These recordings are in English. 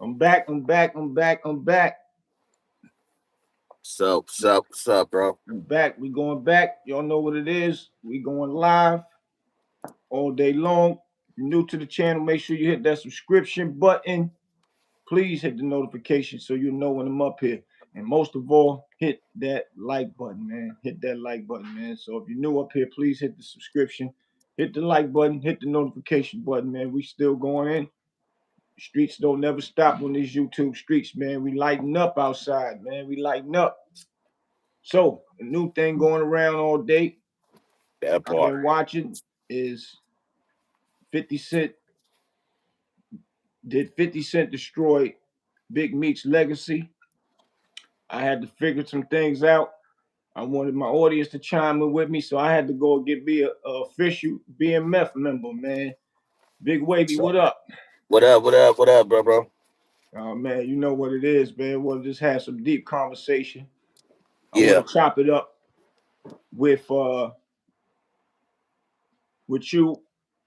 I'm back. I'm back. I'm back. I'm back. What's up, bro? I'm back. We going back. Y'all know what it is. We going live all day long. If you're new to the channel, make sure you hit that subscription button. Please hit the notification so you know when I'm up here. And most of all, hit that like button, man. Hit that like button, man. So if you're new up here, please hit the subscription, hit the like button, hit the notification button, man. We still going in. Streets don't never stop on these YouTube streets, man. We lighten up outside, man. We lighten up. So the new thing going around all day That I've part. been watching is 50 Cent. Did 50 Cent destroy Big Meech Legacy? I had to figure some things out. I wanted my audience to chime in with me, so I had to go get me a official BMF member, man. Big Wavy, So, what up? what up, bro? Oh man, you know what it is, man. We'll just have some deep conversation. I want Yeah, to chop it up with you.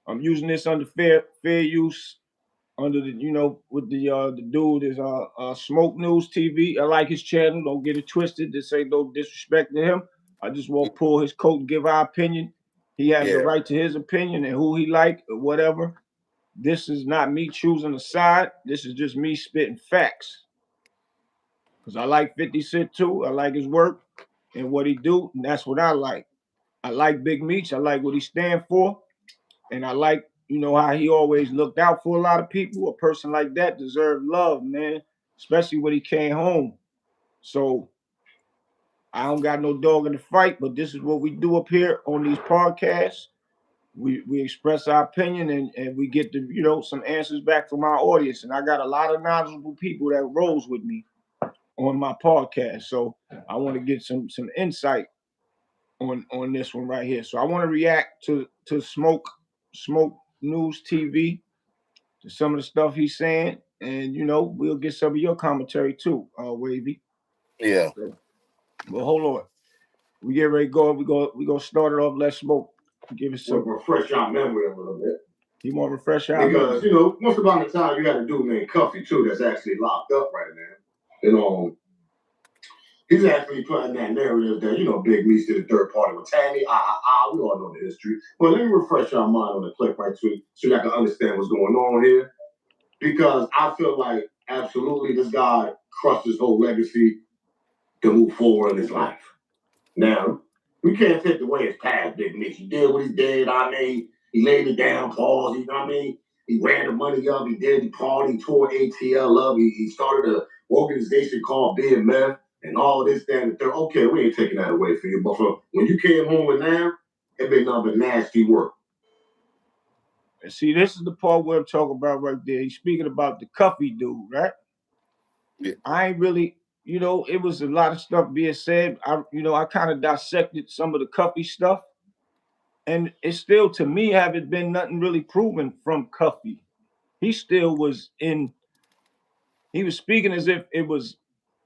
I'm using this under fair use under the with the dude is Smoke News TV. I like his channel. Don't get it twisted. This ain't no disrespect to him. I just want to pull his coat and give our opinion. He has the yeah, right to his opinion and who he like or whatever. This is not me choosing a side. This is just me spitting facts. Cause I like 50 Cent too. I like his work and what he do, and that's what I like. I like Big Meech. I like what he stand for. And I like, how he always looked out for a lot of people. A person like that deserved love, man, especially when he came home. So I don't got no dog in the fight, but this is what we do up here on these podcasts. We express our opinion and we get the some answers back from our audience. And I got a lot of knowledgeable people that rolls with me on my podcast. So I want to get some insight on this one right here. So I want to react to Smoke News TV to some of the stuff he's saying, and we'll get some of your commentary too, Wavy. yeah. So, but hold on, we get ready to go. We gonna start it off. Let's Smoke give us We'll some. refresh our memory a little bit. He want to refresh our Because, memory. most of the time you got a dude named Cuffy, too, that's actually locked up right now. He's actually putting that narrative that, Big Meech did a third party with Tammy. We all know the history. But let me refresh our mind on the clip right quick so y'all can understand what's going on here. Because I feel like absolutely this guy crushed his whole legacy to move forward in his life. Now, we can't take away his past, Big Meech. He did what he did. He laid it down, pause. He ran the money up. He did. He partied, tore ATL up. He started an organization called BMF and all this, that, and the third. Okay, we ain't taking that away from you. But when you came home with now, it been nothing but nasty work. And see, this is the part where I'm talking about right there. He's speaking about the Cuffy dude, right? Yeah. I ain't really, it was a lot of stuff being said. I kind of dissected some of the Cuffy stuff, and it still, to me, haven't been nothing really proven from Cuffy. He still was in. He was speaking as if it was,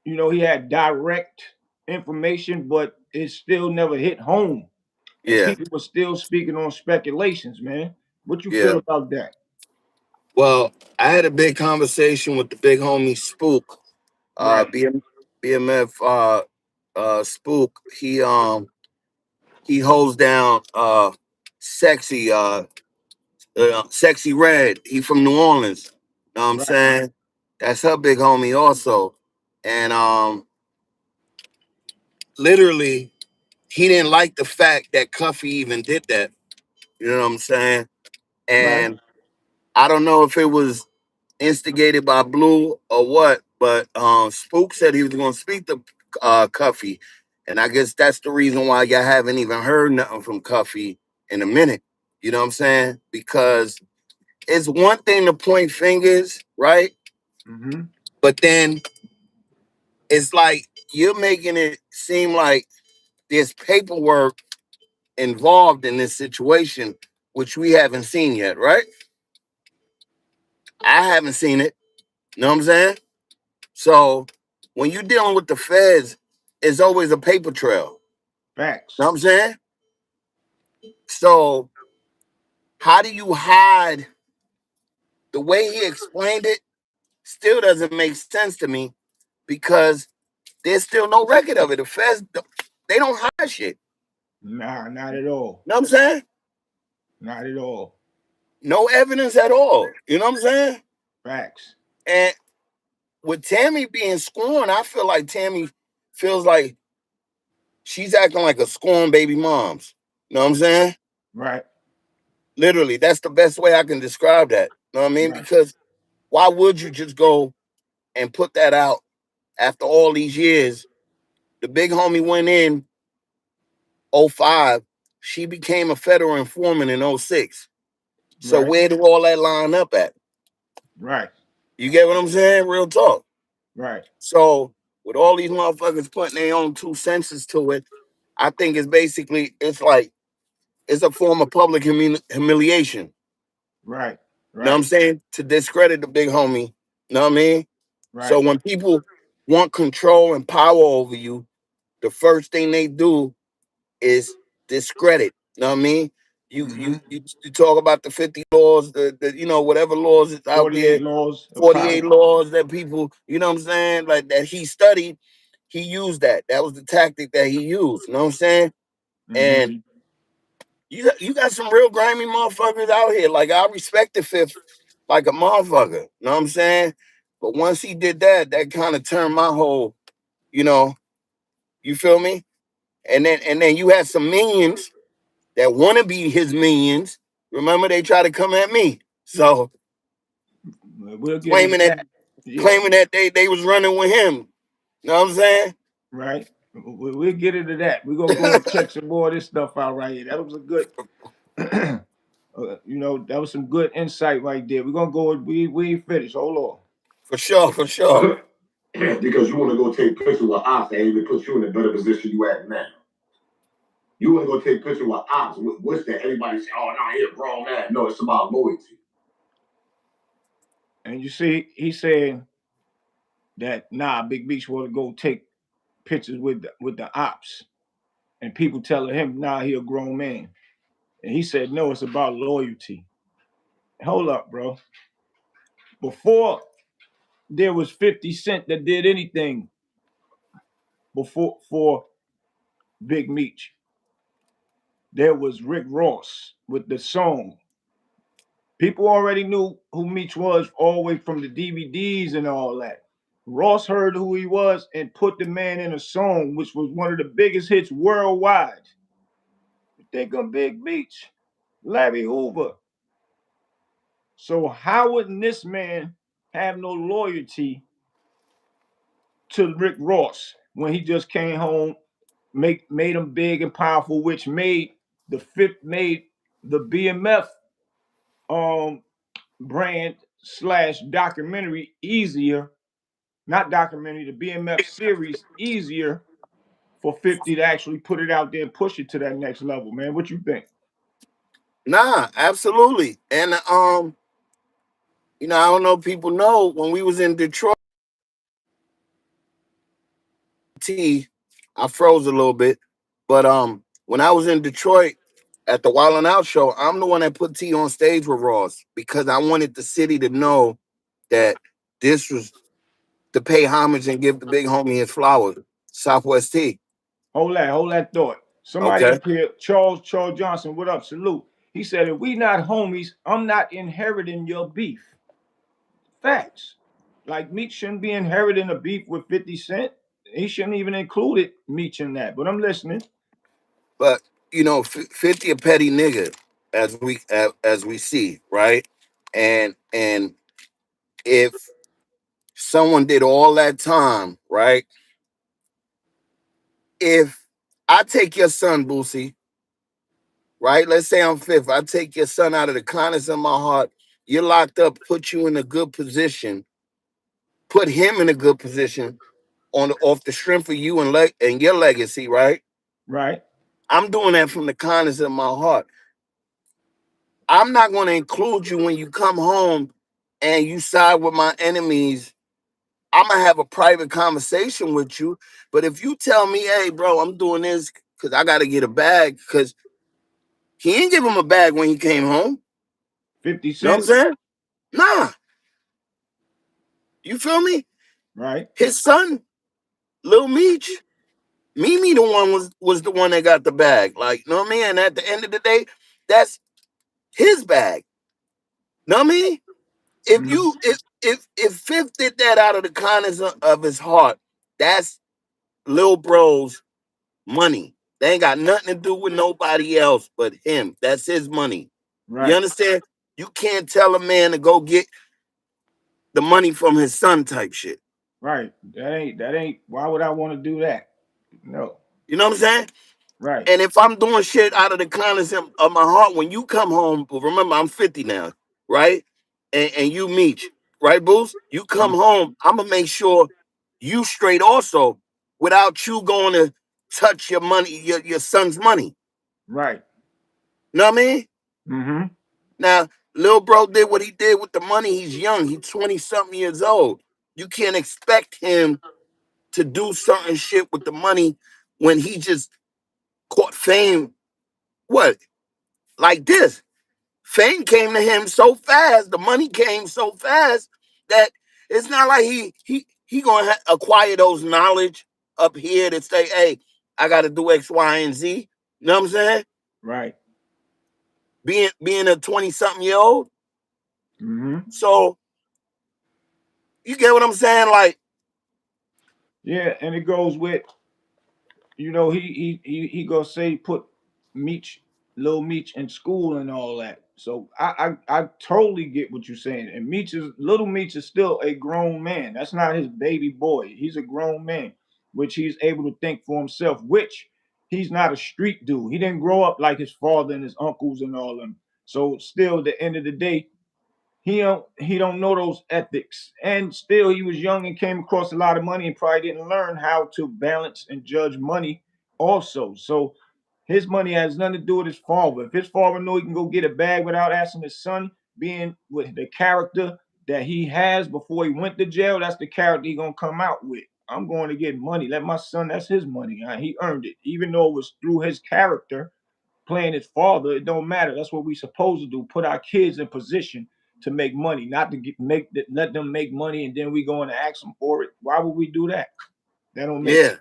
he had direct information, but it still never hit home, and Yeah, people were still speaking on speculations. Man, what you yeah. feel about that? Well, I had a big conversation with the big homie Spook, Right, BMF Spook. He holds down sexy sexy red. He from New Orleans. Know what I'm right, saying? That's her big homie also. And literally he didn't like the fact that Cuffy even did that. You know what I'm saying? right. And I don't know if it was instigated by Blue or what, but Spook said he was going to speak to Cuffy, and I guess that's the reason why y'all haven't even heard nothing from Cuffy in a minute. You know what I'm saying? Because it's one thing to point fingers, right? Mm-hmm. But then it's like you're making it seem like there's paperwork involved in this situation, which we haven't seen yet, right? I haven't seen it. You know what I'm saying? So when you're dealing with the feds, it's always a paper trail. You Facts. know what I'm saying? So how do you hide the way he explained it? still doesn't make sense to me because there's still no record of it. The feds, they don't hide shit. Nah, not at all. You know what I'm saying? Not at all. No evidence at all. You know what I'm saying? Facts. And with Tammy being scorned, I feel like Tammy feels like she's acting like a scorned baby mom's. You know what I'm saying? Right. Literally, that's the best way I can describe that. You know what I mean? Right. Because why would you just go and put that out after all these years? The big homie went in '05. She became a federal informant in '06. So Right. where did all that line up at? Right. You get what I'm saying? Real talk. Right. So with all these motherfuckers putting their own 2 cents to it, I think it's basically it's like it's a form of public humiliation. Right. You know what I'm Right. saying? To discredit the big homie. You know what I mean? So Right. when people want control and power over you, the first thing they do is discredit. You know what I mean? You Mm-hmm. you you, you talk about the 50 laws, the whatever laws is out 48 there, laws of power. 48 laws that people, you know what I'm saying, like that he studied, he used that. That was the tactic that he used. You know what I'm saying? Mm-hmm. And you got some real grimy motherfuckers out here. Like I respect the fifth like a motherfucker. You know what I'm saying? But once he did that, that kind of turned my whole, you know, you feel me? And then you had some minions that want to be his minions. Remember, they try to come at me. So We'll get into claiming that that. Yeah. claiming that they was running with him. You know what I'm saying? Right. We'll get into that. We're gonna go and check some more of this stuff out right here. That was a good that was some good insight right there. We're gonna go. We ain't finished. Hold on. For sure, for sure. Because you want to go take pictures with ops and even put you in a better position you at now. You want to go take pictures with ops. What's that? Everybody say, "Oh, no, he a grown man." No, it's about loyalty. And you see, he's saying that Big Meech want to go take pictures with the ops, and people telling him he a grown man, and he said no, it's about loyalty. Hold up, bro. Before there was 50 Cent that did anything before for Big Meech, there was Rick Ross with the song. People already knew who Meech was all the way from the DVDs and all that. Ross heard who he was and put the man in a song, which was one of the biggest hits worldwide. You think of Big Meech, Larry Hoover. So how would this man have no loyalty to Rick Ross when he just came home, made him big and powerful, which made the BMF um brand slash documentary easier, not documentary, the BMF series easier for 50 to actually put it out there and push it to that next level, man. What you think? Nah, absolutely. And I don't know if people know when we was in Detroit, I froze a little bit. But when I was in Detroit at the Wild 'N Out show, I'm the one that put T on stage with Ross because I wanted the city to know that this was to pay homage and give the big homie his flowers. Southwest T. Hold that thought. Somebody Okay. up here, Charles Johnson, what up? Salute. He said, if we not homies, I'm not inheriting your beef. Facts. Like Meech shouldn't be inheriting a beef with 50 Cent. He shouldn't even included Meech in that. But I'm listening. But 50 a petty nigga as we see, right? And if someone did all that time, right? If I take your son, Boosie, right? Let's say I'm fifth. I take your son out of the kindness of my heart. You're locked up, put you in a good position, put him in a good position off the strength of you and your legacy, right? Right? I'm doing that from the kindness of my heart. I'm not going to include you when you come home and you side with my enemies. I'm going to have a private conversation with you. But if you tell me, hey, bro, I'm doing this because I got to get a bag, because he ain't give him a bag when he came home. 50 You know what I'm Cent? saying? Nah. You feel me? Right. His son, Lil Meech, Mimi, the one was the one that got the bag. Like, you know what I mean? And at the end of the day, that's his bag. Know what I mean? If Mm-hmm. you if Fifth did that out of the kindness of his heart, that's Lil Bro's money. They ain't got nothing to do with nobody else but him. That's his money. You Right. understand? You can't tell a man to go get the money from his son type shit. Right. That ain't. Why would I want to do that? No. You know what I'm saying? Right. And if I'm doing shit out of the kindness of my heart, when you come home, remember I'm 50 now, right? And you meet, right, Boost? You come Mm, home, I'm gonna make sure you straight also without you going to touch your money, your son's money. right. Know what I mean? Mm-hmm. Now, Lil Bro did what he did with the money. He's young, he's 20 something years old. You can't expect him to do certain shit with the money when he just caught fame. What? Like this. Fame came to him so fast, the money came so fast that it's not like he gonna acquire those knowledge up here to say, hey, I got to do X, Y, and Z. You know what I'm saying? Right. Being a 20 something year old, Mm-hmm. so you get what I'm saying? Like, Yeah, and it goes with he gonna say put Meech, little Meech in school and all that. So I totally get what you're saying. And little Meech is still a grown man. That's not his baby boy. He's a grown man, which he's able to think for himself. Which he's not a street dude. He didn't grow up like his father and his uncles and all them. So still, at the end of the day, he don't know those ethics, and still he was young and came across a lot of money and probably didn't learn how to balance and judge money also. So his money has nothing to do with his father. If his father knew he can go get a bag without asking his son, being with the character that he has before he went to jail, that's the character he gonna come out with. I'm going to get money. Let my son, that's his money. He earned it, even though it was through his character playing his father. It don't matter. That's what we supposed to do. Put our kids in position to make money, not to let them make money and then we go and ask them for it. Why would we do that? That don't make sense.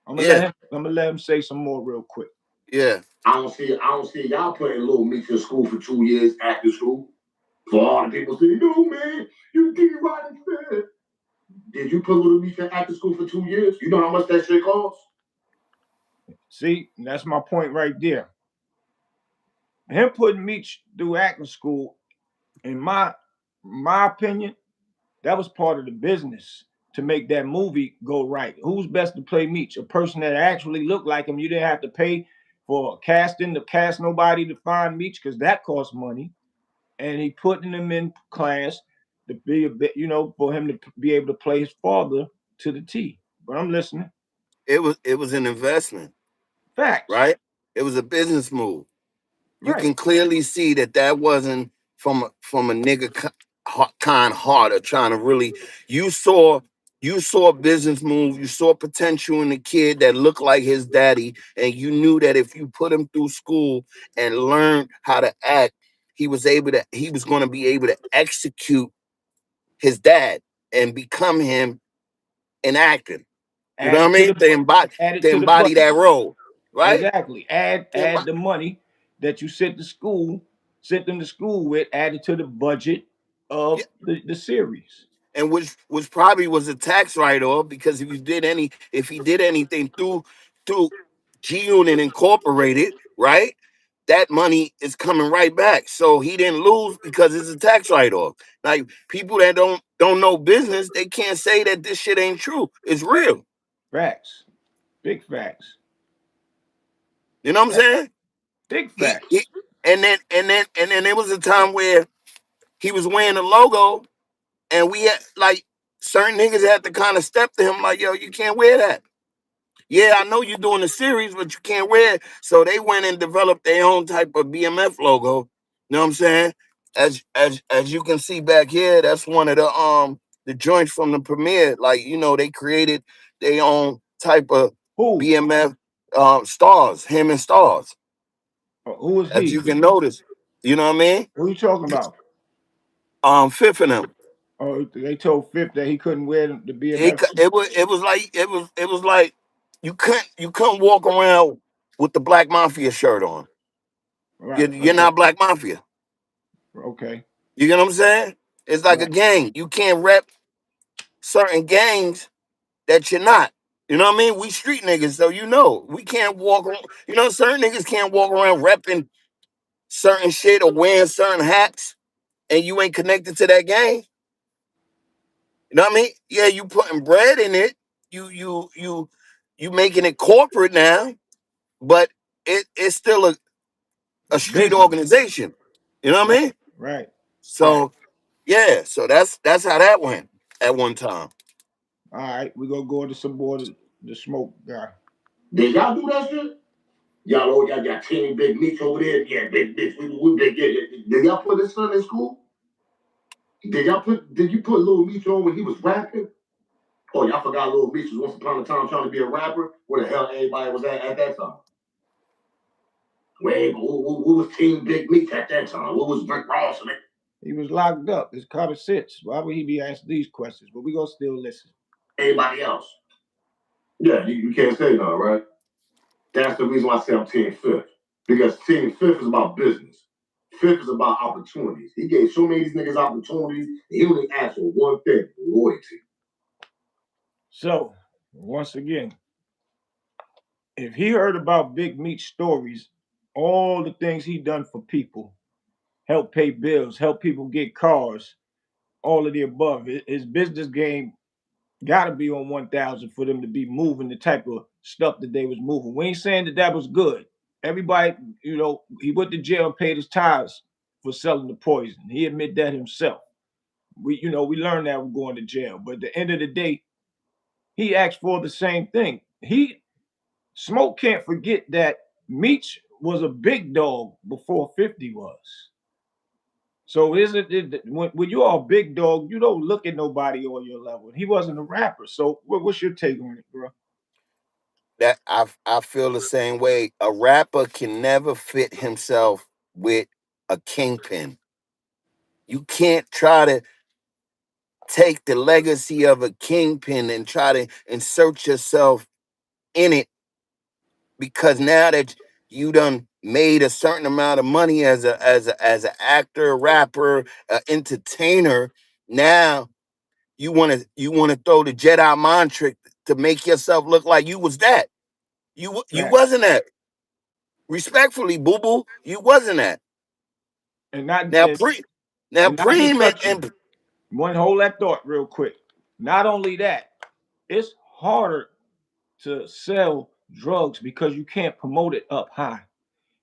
yeah, yeah, I'm gonna let him say some more real quick. yeah. I don't see y'all putting little Meech in school for 2 years after school. For all the people saying, no man, you did right instead. Did you put little Meech in after school for 2 years? You know how much that shit costs? See, that's my point right there. Him putting Meech through acting school, in my opinion, that was part of the business to make that movie go right. Who's best to play Meech? A person that actually looked like him. You didn't have to pay for casting to cast nobody to find Meech because that costs money. And he putting him in class to be a bit, for him to be able to play his father to the T. But I'm listening. It was an investment, Facts. right? It was a business move. You Right. can clearly see that wasn't from a nigga kind heart or trying to really. You saw you saw a business move. You saw potential in the kid that looked like his daddy, and you knew that if you put him through school and learned how to act, he was going to be able to execute his dad and become him in acting. You know Add what it I to mean? the add it To to the embody budget. that role, right? Exactly. Add the money that you sent them to school with, add it to the budget of the series. And which probably was a tax write-off because if he did anything through G Unit Incorporated, right? That money is coming right back. So he didn't lose because it's a tax write-off. Like people that don't know business, they can't say that this shit ain't true. It's real. Facts. Big facts. You know what I'm saying? Big He, facts. he and then there was a time where he was wearing the logo and we had like certain niggas had to kind of step to him like, yo, you can't wear that. Yeah, I know you're doing a series, but you can't wear it. So they went and developed their own type of BMF logo. You know what I'm saying? As you can see back here, that's one of the joints from the premiere. Like, they created their own type of Who? BMF stars, him and stars. Who is As he? you can notice. You know what I mean? Who are you talking about? Fifth of them. Oh, they told Fifth that he couldn't wear the It BMF. cou- it was like you couldn't walk around with the Black Mafia shirt on. Right. You're Okay. not Black Mafia. Okay. You get what I'm saying? It's like a Right. gang. You can't rep certain gangs that you're not. You know what I mean? We street niggas, so we can't walk around. Certain niggas can't walk around repping certain shit or wearing certain hats, and you ain't connected to that gang. You know what I mean? Yeah, you putting bread in it. You making it corporate now, but it's still a It's street business. organization. You know what I Right. mean? Right. So yeah, so that's how that went at one time. All right. We gonna go into some more the smoke guy. Did y'all do that shit? Y'all got Team Big Meech over there. Yeah, Big Meech. We big. Yeah. Did y'all put this son in school? Did you put Lil Meech on when he was rapping? Oh, y'all forgot Lil Meech was once upon a time trying to be a rapper? Where the hell everybody was at that time? Wait, who was Team Big Meech at that time? What was Rick Ross and it? He was locked up. It's Carter Sits. Why would he be asked these questions? But we gonna still listen. Anybody else? Yeah, you can't say no, right? That's the reason why I say I'm Team Fifth. Because Team Fifth is about business. Fifth is about opportunities. He gave so many of these niggas opportunities, and he only asked for one thing: loyalty. So once again, if he heard about Big Meech stories, all the things he done for people, help pay bills, help people get cars, all of the above, his business game got to be on 1,000 for them to be moving the type of stuff that they was moving. We ain't saying that that was good. Everybody, he went to jail and paid his tithes for selling the poison. He admitted that himself. We learned that we're going to jail. But at the end of the day, he asked for the same thing. Smoke can't forget that Meech was a big dog before 50 was. So when you are a big dog, you don't look at nobody on your level. He wasn't a rapper. So what's your take on it, bro? That I feel the same way. A rapper can never fit himself with a kingpin. You can't try to take the legacy of a kingpin and try to insert yourself in it, because now that you done made a certain amount of money as an actor, rapper, entertainer, now you want to throw the Jedi mind trick to make yourself look like you was that. You Fact. wasn't that. Respectfully, boo boo, you wasn't that. And not Now and, pre now and not to Preem cut you. and One hold that thought real quick. Not only that, it's harder to sell drugs because you can't promote it up high.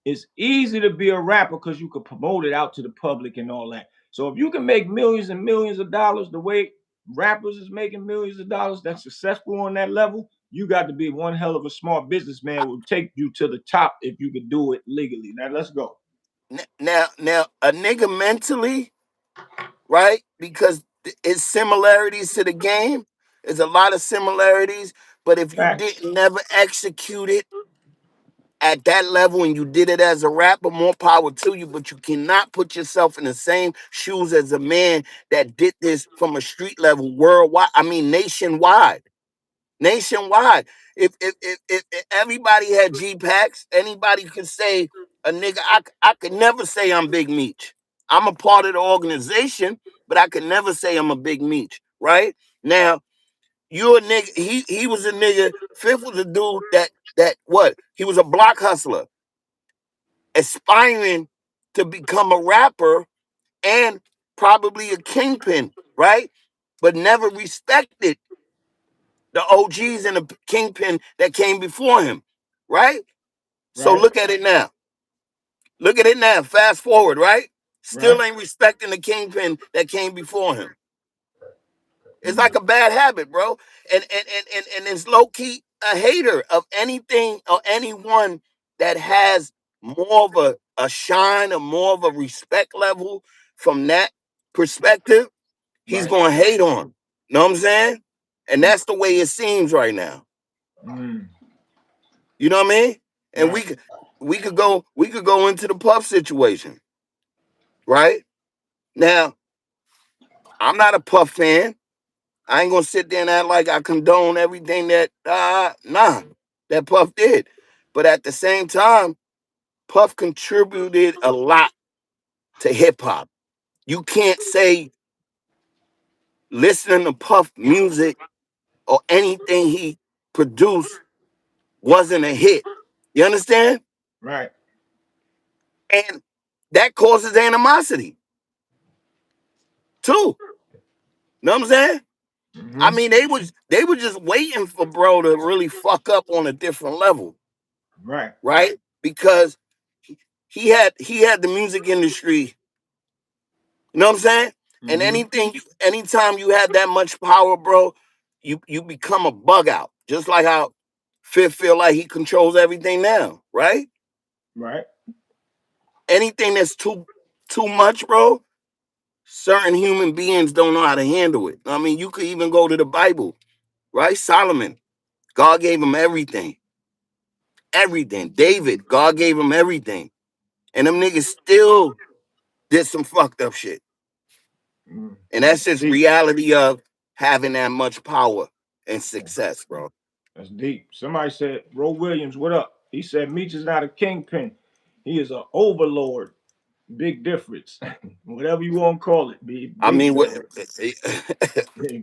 It's easy to be a rapper because you can promote it out to the public and all that. So if you can make millions and millions of dollars the way rappers is making millions of dollars that's successful on that level, you got to be one hell of a smart businessman who will take you to the top if you could do it legally. Now let's go. now a nigga mentally, right? Because it's similarities to the game. There's a lot of similarities, but if you Facts. didn't never execute it at that level and you did it as a rapper, more power to you. But you cannot put yourself in the same shoes as a man that did this from a street level worldwide. I mean, nationwide. Nationwide. If everybody had G packs, anybody could say a nigga. I could never say I'm Big Meech. I'm a part of the organization, but I could never say I'm a Big Meech. Right now, you a nigga. He was a nigga. Fifth was a dude that what? He was a block hustler, aspiring to become a rapper and probably a kingpin, right? But never respected the OGs and the kingpin that came before him, right? So Right? look at it now. Look at it now. Fast forward, right? Still Right? ain't respecting the kingpin that came before him. It's Mm. like a bad habit, bro. And it's low key a hater of anything or anyone that has more of a shine or more of a respect level from that perspective. He's Right? gonna hate on. Know what I'm saying? And Mm. that's the way it seems right now. Mm. You know what I mean? And Right? we could go into the Puff situation, right? Now, I'm not a Puff fan. I ain't gonna sit there and act like I condone everything that that Puff did. But at the same time, Puff contributed a lot to hip hop. You can't say listening to Puff music or anything he produced wasn't a hit. You understand? Right. And that causes animosity too. Know what I'm saying? I Hmm. mean, they were just waiting for bro to really fuck up on a different level, Right. right? Because he had the music industry. You know what I'm saying? And Hmm. anytime you have that much power, bro, you become a bug out. Just like how Fifth feel like he controls everything now, right? Right. Anything that's too much, bro, certain human beings don't know how to handle it. I mean, you could even go to the Bible, right? Solomon, God gave him everything. Everything. David, God gave him everything. And them niggas still did some fucked up shit. Mm. And that's That's just deep. reality of having that much power and success, bro. That's deep. Somebody said, Ro Williams, what up? He said, Meech is not a kingpin. He is an overlord. Big difference. Whatever you want to call it. I Big mean, dog.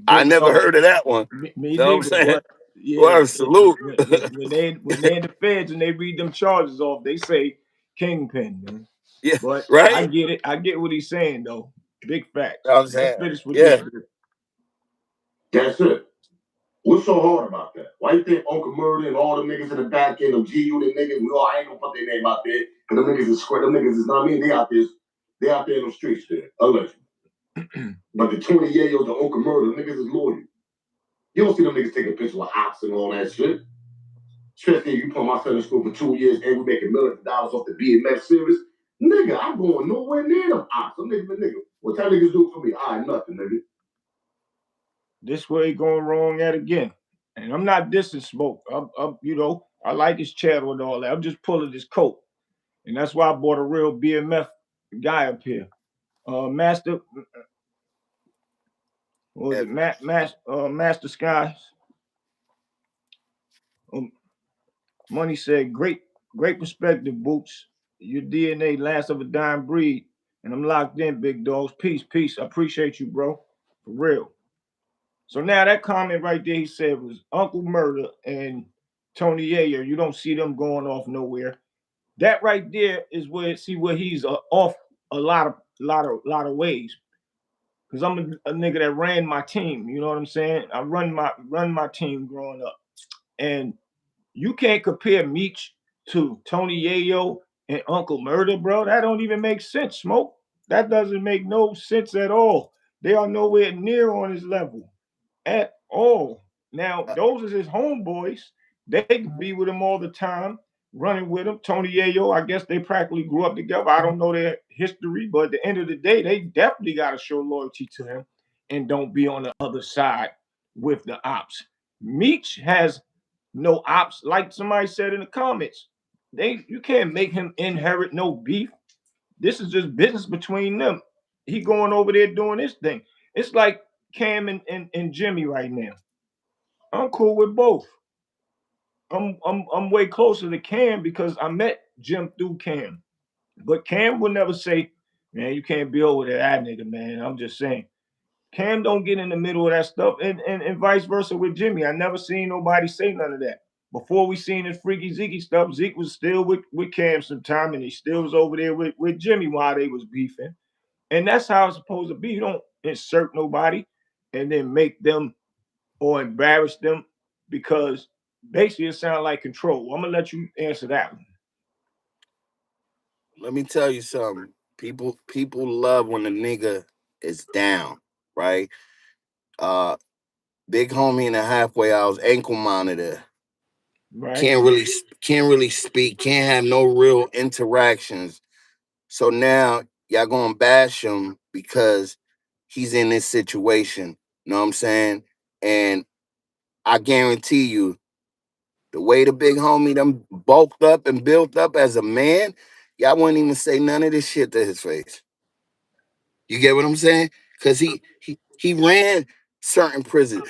I Big never dog. heard of that one. Me You know what I'm neither, saying? but yeah, Well, salute. when they in the feds and they read them charges off, they say kingpin, man. Yeah, But I right? get it. I get what he's saying though. Big You know facts. what I'm Let's saying? finish with this. Yeah. Dude. That's it. What's so hard about that? Why you think Uncle Murder and all the niggas in the back end, them G Unit niggas, I ain't gonna put their name out there, because them niggas is square, them niggas is not me, they out there in the streets there, allegedly. But the 20-year-olds, the Uncle Murder, niggas is loyal. You don't see them niggas taking pictures with ops and all that shit. Especially if you put my son in school for 2 years and we making millions of dollars off the BMF series. Nigga, I'm going nowhere near them ops. Them nigga. What y'all niggas do for me? I ain't nothing, nigga. This way going wrong at again. And I'm not dissing Smoke. I like his channel and all that. I'm just pulling his coat. And that's why I bought a real BMF guy up here. Master, what was Yeah. it? Master Skies. Um, Money said, great perspective, Boots. Your DNA last of a dying breed. And I'm locked in, big dogs. Peace. I appreciate you, bro. For real. So now that comment right there, he said was Uncle Murder and Tony Yayo. You don't see them going off nowhere. That right there is where he's off a lot of ways. Cause I'm a nigga that ran my team. You know what I'm saying? I run my team growing up, and you can't compare Meech to Tony Yayo and Uncle Murder, bro. That don't even make sense, Smoke. That doesn't make no sense at all. They are nowhere near on his level at all. Now, those are his homeboys. They could be with him all the time, running with him. Tony Yayo, I guess they practically grew up together. I don't know their history, but at the end of the day, they definitely got to show loyalty to him and don't be on the other side with the ops. Meech has no ops, like somebody said in the comments. You can't make him inherit no beef. This is just business between them. He going over there doing this thing. It's like Cam and Jimmy right now. I'm cool with both. I'm way closer to Cam because I met Jim through Cam. But Cam would never say, man, you can't be over there, that nigga, man. I'm just saying. Cam don't get in the middle of that stuff, and vice versa with Jimmy. I never seen nobody say none of that. Before we seen this freaky Zeke stuff, Zeke was still with Cam sometime, and he still was over there with Jimmy while they was beefing. And that's how it's supposed to be. You don't insert nobody and then make them or embarrass them because basically it sounds like control. I'm gonna let you answer that one. Let me tell you something. People love when a nigga is down, right? Uh Big homie in the halfway house, ankle monitor. Right? Can't really speak, can't have no real interactions. So now y'all gonna bash him because he's in this situation. You know what I'm saying? And I guarantee you, the way the big homie them bulked up and built up as a man, y'all wouldn't even say none of this shit to his face. You get what I'm saying? because he ran certain prisons.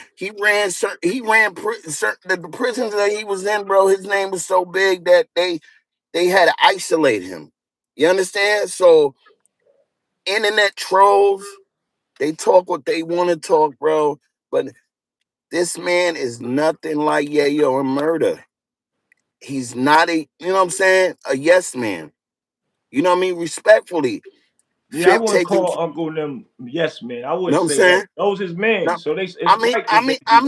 The prisons that he was in, bro. His name was so big that they had to isolate him. You understand? So internet trolls, they talk what they want to talk, bro. But this man is nothing like Yayo and Murder. He's not you know what I'm saying, a yes man. You know what I mean? Respectfully, Yeah, I Fit wouldn't taking, call Uncle them yes man. I you know wouldn't what I'm say that. saying? Those his men. No, So it's right that they do that.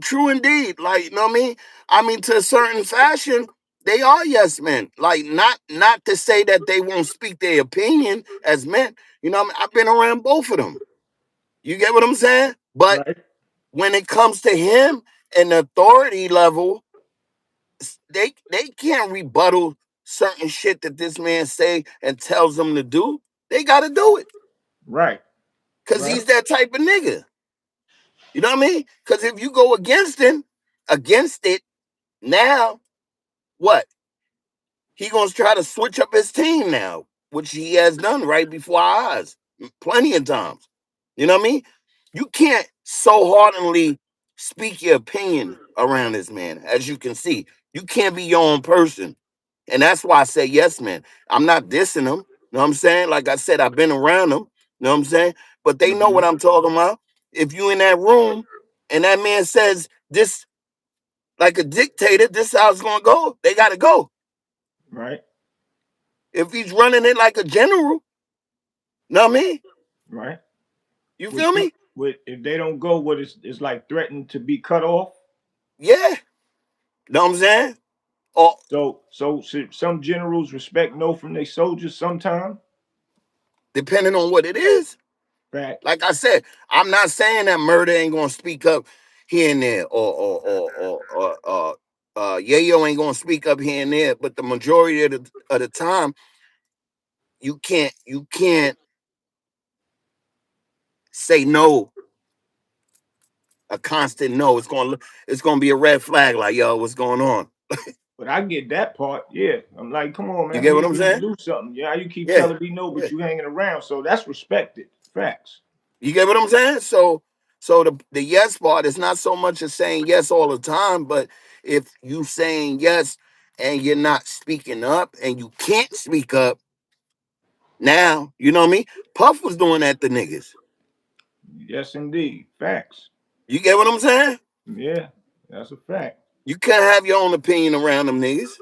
true indeed. Like, you know what I mean? I mean, to a certain fashion, they are yes men. Like, not to say that they won't speak their opinion as men. You know what I mean? I've been around both of them. You get what I'm saying? But Right? when it comes to him and the authority level, they can't rebuttal certain shit that this man say and tells them to do. They got to do it Right. because Right. he's that type of nigga. You know what I mean? Because if you go against it, now what? He gonna try to switch up his team now, which he has done right before our eyes, plenty of times. You know what I mean? You can't so heartily speak your opinion around this man, as you can see. You can't be your own person. And that's why I say yes, man. I'm not dissing him. You know what I'm saying? Like I said, I've been around them. You know what I'm saying? But they know Hmm. what I'm talking about. If you in that room and that man says this like a dictator, this is how it's gonna go, they gotta go. Right. If he's running it like a general, know what I mean? Right. You With feel some me? with if they don't go, what it's like threatened to be cut off. Yeah. Know what I'm saying? Or So should some generals respect no from their soldiers sometime? depending on what it is. Facts. Like I said, I'm not saying that Murder ain't gonna speak up here and there, Yayo ain't gonna speak up here and there, but the majority of the time, you can't say no, a constant no. It's gonna be a red flag, like, yo, what's going on? But I get that part. Yeah. I'm like, come on, You man. get We what need I'm you to saying? do something. Yeah, you keep Yeah, telling me no, but yeah. you hanging around. So that's respected. Facts. You get what I'm saying? So the yes part is not so much as saying yes all the time, but if you saying yes and you're not speaking up and you can't speak up now, you know what I mean? Puff was doing that to niggas. Yes, indeed. Facts. You get what I'm saying? Yeah, that's a fact. You can't have your own opinion around them niggas.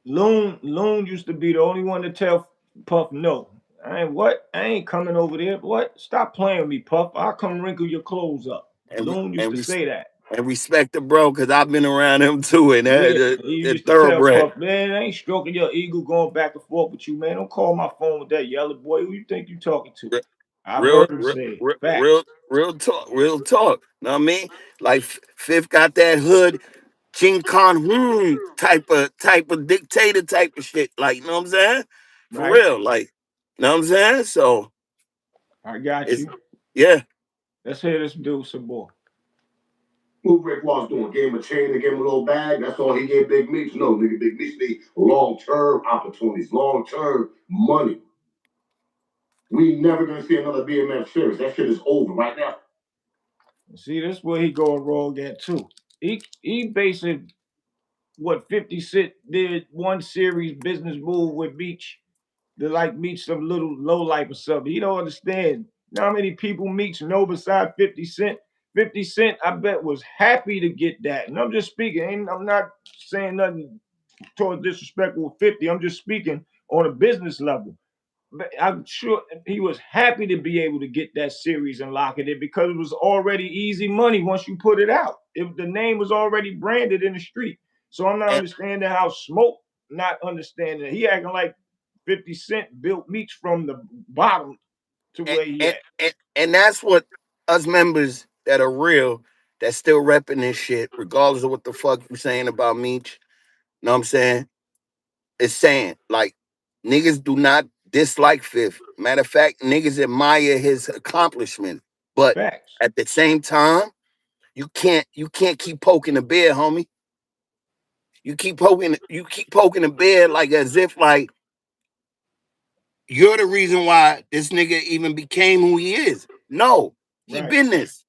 Loon used to be the only one to tell Puff no. I ain't what? I ain't coming over there. What? Stop playing with me, Puff. I'll come wrinkle your clothes up. And Loon used and to res- say that. and respect the bro, because I've been around him too, and Yeah, he they're used to tell thoroughbred. Puff, man, I ain't stroking your ego going back and forth with you, man. Don't call my phone with that yellow boy. Who you think you talking to? Re- I've Real, heard him real, say it. real, real, Facts. real talk, real talk. Know what I mean? Like Fifth got that hood King Kong type of dictator type of shit. Like, you know what I'm saying? For Right? real. Like, you know what I'm saying? So I got it's you. yeah. Let's hear this dude some more. What Rick Ross doing? Gave him a chain and gave him a little bag. That's all he gave Big Meech. No, nigga, Big Meech need long-term opportunities, long-term money. We never gonna see another BMF series. That shit is over right now. See, this is where he going wrong at too. He basing what 50 Cent did one series business move with Meech to like Meech some little low life or something. He don't understand. You know how many people Meech know beside 50 Cent? 50 Cent, I bet, was happy to get that. And I'm just speaking, I'm not saying nothing towards disrespectful with 50. I'm just speaking on a business level. I'm sure he was happy to be able to get that series and lock it in because it was already easy money once you put it out. If the name was already branded in the street. So I'm not And understanding how Smoke not understanding it. He acting like 50 Cent built Meech from the bottom to and where he and, at. and that's what us members that are real, that still repping this shit, regardless of what the fuck you saying about Meech. Know what I'm saying? Is saying like niggas do not dislike Fifth. Matter of fact, niggas admire his accomplishment. But Facts. at the same time, you can't keep poking the bear, homie. You keep poking the bear like as if like you're the reason why this nigga even became who he is. No, he Right. business.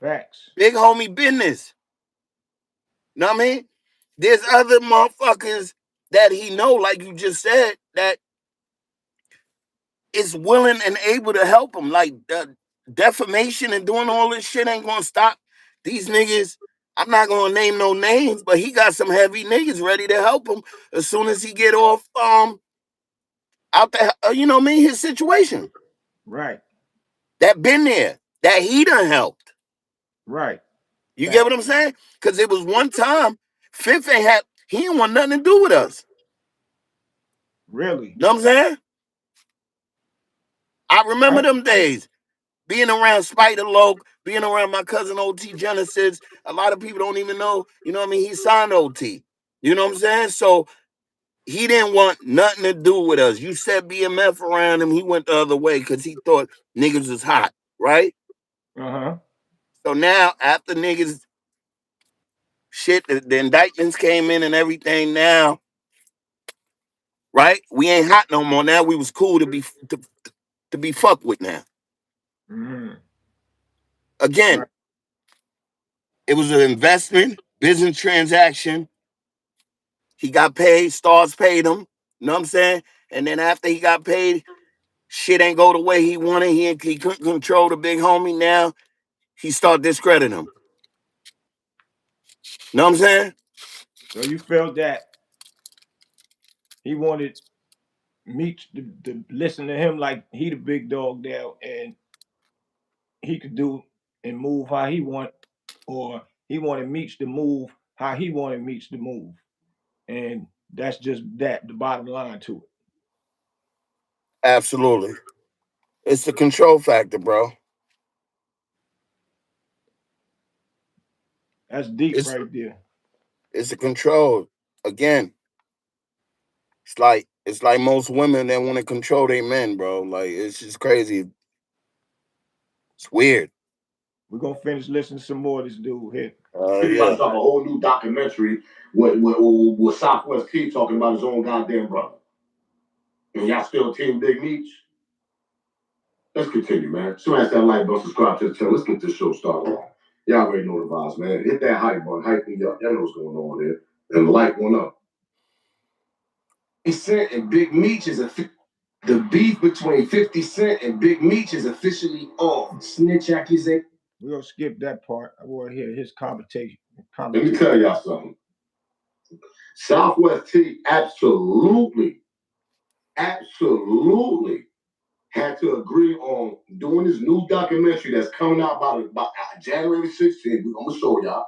Facts. Big homie business. Know what I mean? There's other motherfuckers that he know, like you just said, that is willing and able to help him. Like defamation and doing all this shit ain't gonna stop these niggas. I'm not gonna name no names, but he got some heavy niggas ready to help him as soon as he get off out the you know what I mean, his situation. Right. That been there. That he done helped. Right. You get what Facts. I'm saying? Cause it was one time Fifth ain't had he didn't want nothing to do with us. Really. Know what I'm saying? I remember I them days. Being around Spider Loke, being around my cousin OT Genesis, a lot of people don't even know, you know what I mean? He signed OT. You know what I'm saying? So he didn't want nothing to do with us. You said BMF around him, he went the other way because he thought niggas was hot, right? uh-huh. So now, after niggas shit, the indictments came in and everything now, right? We ain't hot no more. Now we was cool to be fucked with now. Mm-hmm. Again, Right. it was an investment, business transaction. He got paid, stars paid him. You know what I'm saying? And then after he got paid, shit ain't go the way he wanted. He couldn't control the big homie. Now he start discrediting him. You know what I'm saying? So you felt that he wanted Meech to listen to him like he the big dog there and he could do and move how he want, or he wanted Meech to move how he wanted Meech to move. And that's just that, the bottom line to it. Absolutely. It's the control factor, bro. That's deep It's right there. it's the control. Again, it's like most women that want to control their men, bro. Like it's just crazy. It's weird. We're gonna finish listening to some more of this dude here. He's about to Yeah. drop a whole new documentary with Southwest Keith talking about his own goddamn brother. And y'all still Team Big Meech? Let's continue, man. Smash that like button, subscribe to the channel. Let's get this show started. Y'all already know the vibes, man. Hit that hype button, hype me up. Y'all know what's going on here. And the like one up. 50 Cent and Big Meech is the beef between 50 Cent and Big Meech is officially on. Snitch accusation. We're gonna skip that part. I want to hear his commentation. Let me tell y'all something. Southwest T absolutely had to agree on doing this new documentary that's coming out by January 16th. I'm gonna show y'all.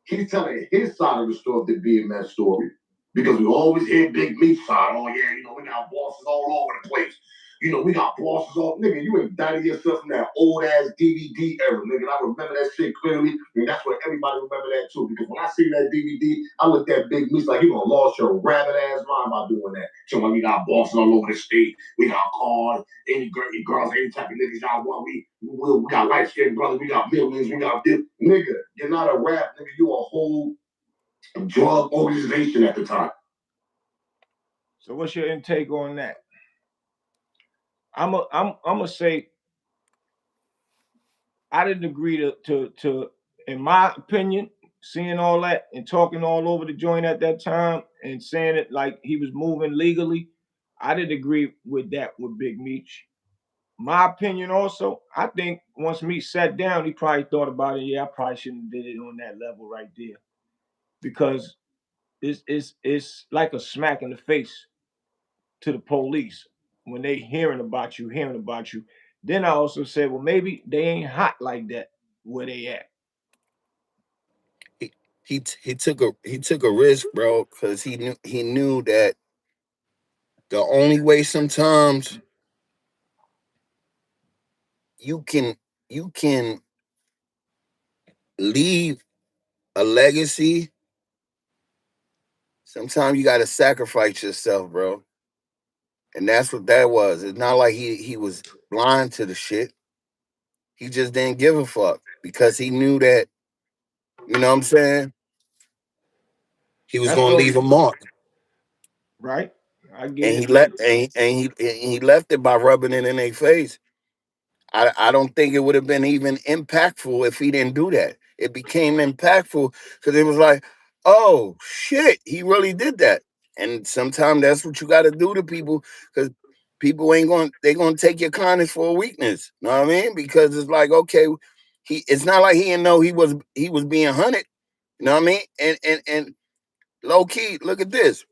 He's telling his side of the story of the BMS story. Because we always hear Big Meech side. Oh yeah, we got bosses all over the place. We got bosses all nigga. You ain't indicted yourself from that old ass DVD era, nigga. And I remember that shit clearly, and that's what everybody remember that too. Because when I see that DVD, I looked at Big Meech like you gonna lost your rabbit ass mind by doing that. So like we got bosses all over the state. We got cars, any girls, any type of niggas y'all want. We got light skinned brothers. We got millions. We got this nigga. You're not a rap nigga. You a whole drug organization at the time. So what's your intake on that? I'm gonna say I didn't agree to in my opinion, seeing all that and talking all over the joint at that time and saying it like he was moving legally. I didn't agree with that with Big Meech. My opinion also, I think once Meech sat down, he probably thought about it. Yeah, I probably shouldn't have did it on that level right there. Because it's like a smack in the face to the police when they hearing about you. Then I also said, well, maybe they ain't hot like that where they at. He took a risk, bro, because he knew that the only way sometimes you can you can leave a legacy, sometimes you gotta sacrifice yourself, bro. And that's what that was. It's not like he was blind to the shit. He just didn't give a fuck because he knew that, you know what I'm saying? He was That's gonna the leave a mark. right. I get and it, he but left and he left it by rubbing it in their face. I don't think it would have been even impactful if he didn't do that. It became impactful because it was like, oh shit, he really did that. And sometimes that's what you got to do to people because people ain't going. They're going to take your kindness for a weakness. Know what I mean? Because it's like, okay, he. It's not like he didn't know he was being hunted. You know what I mean? And low key, look at this.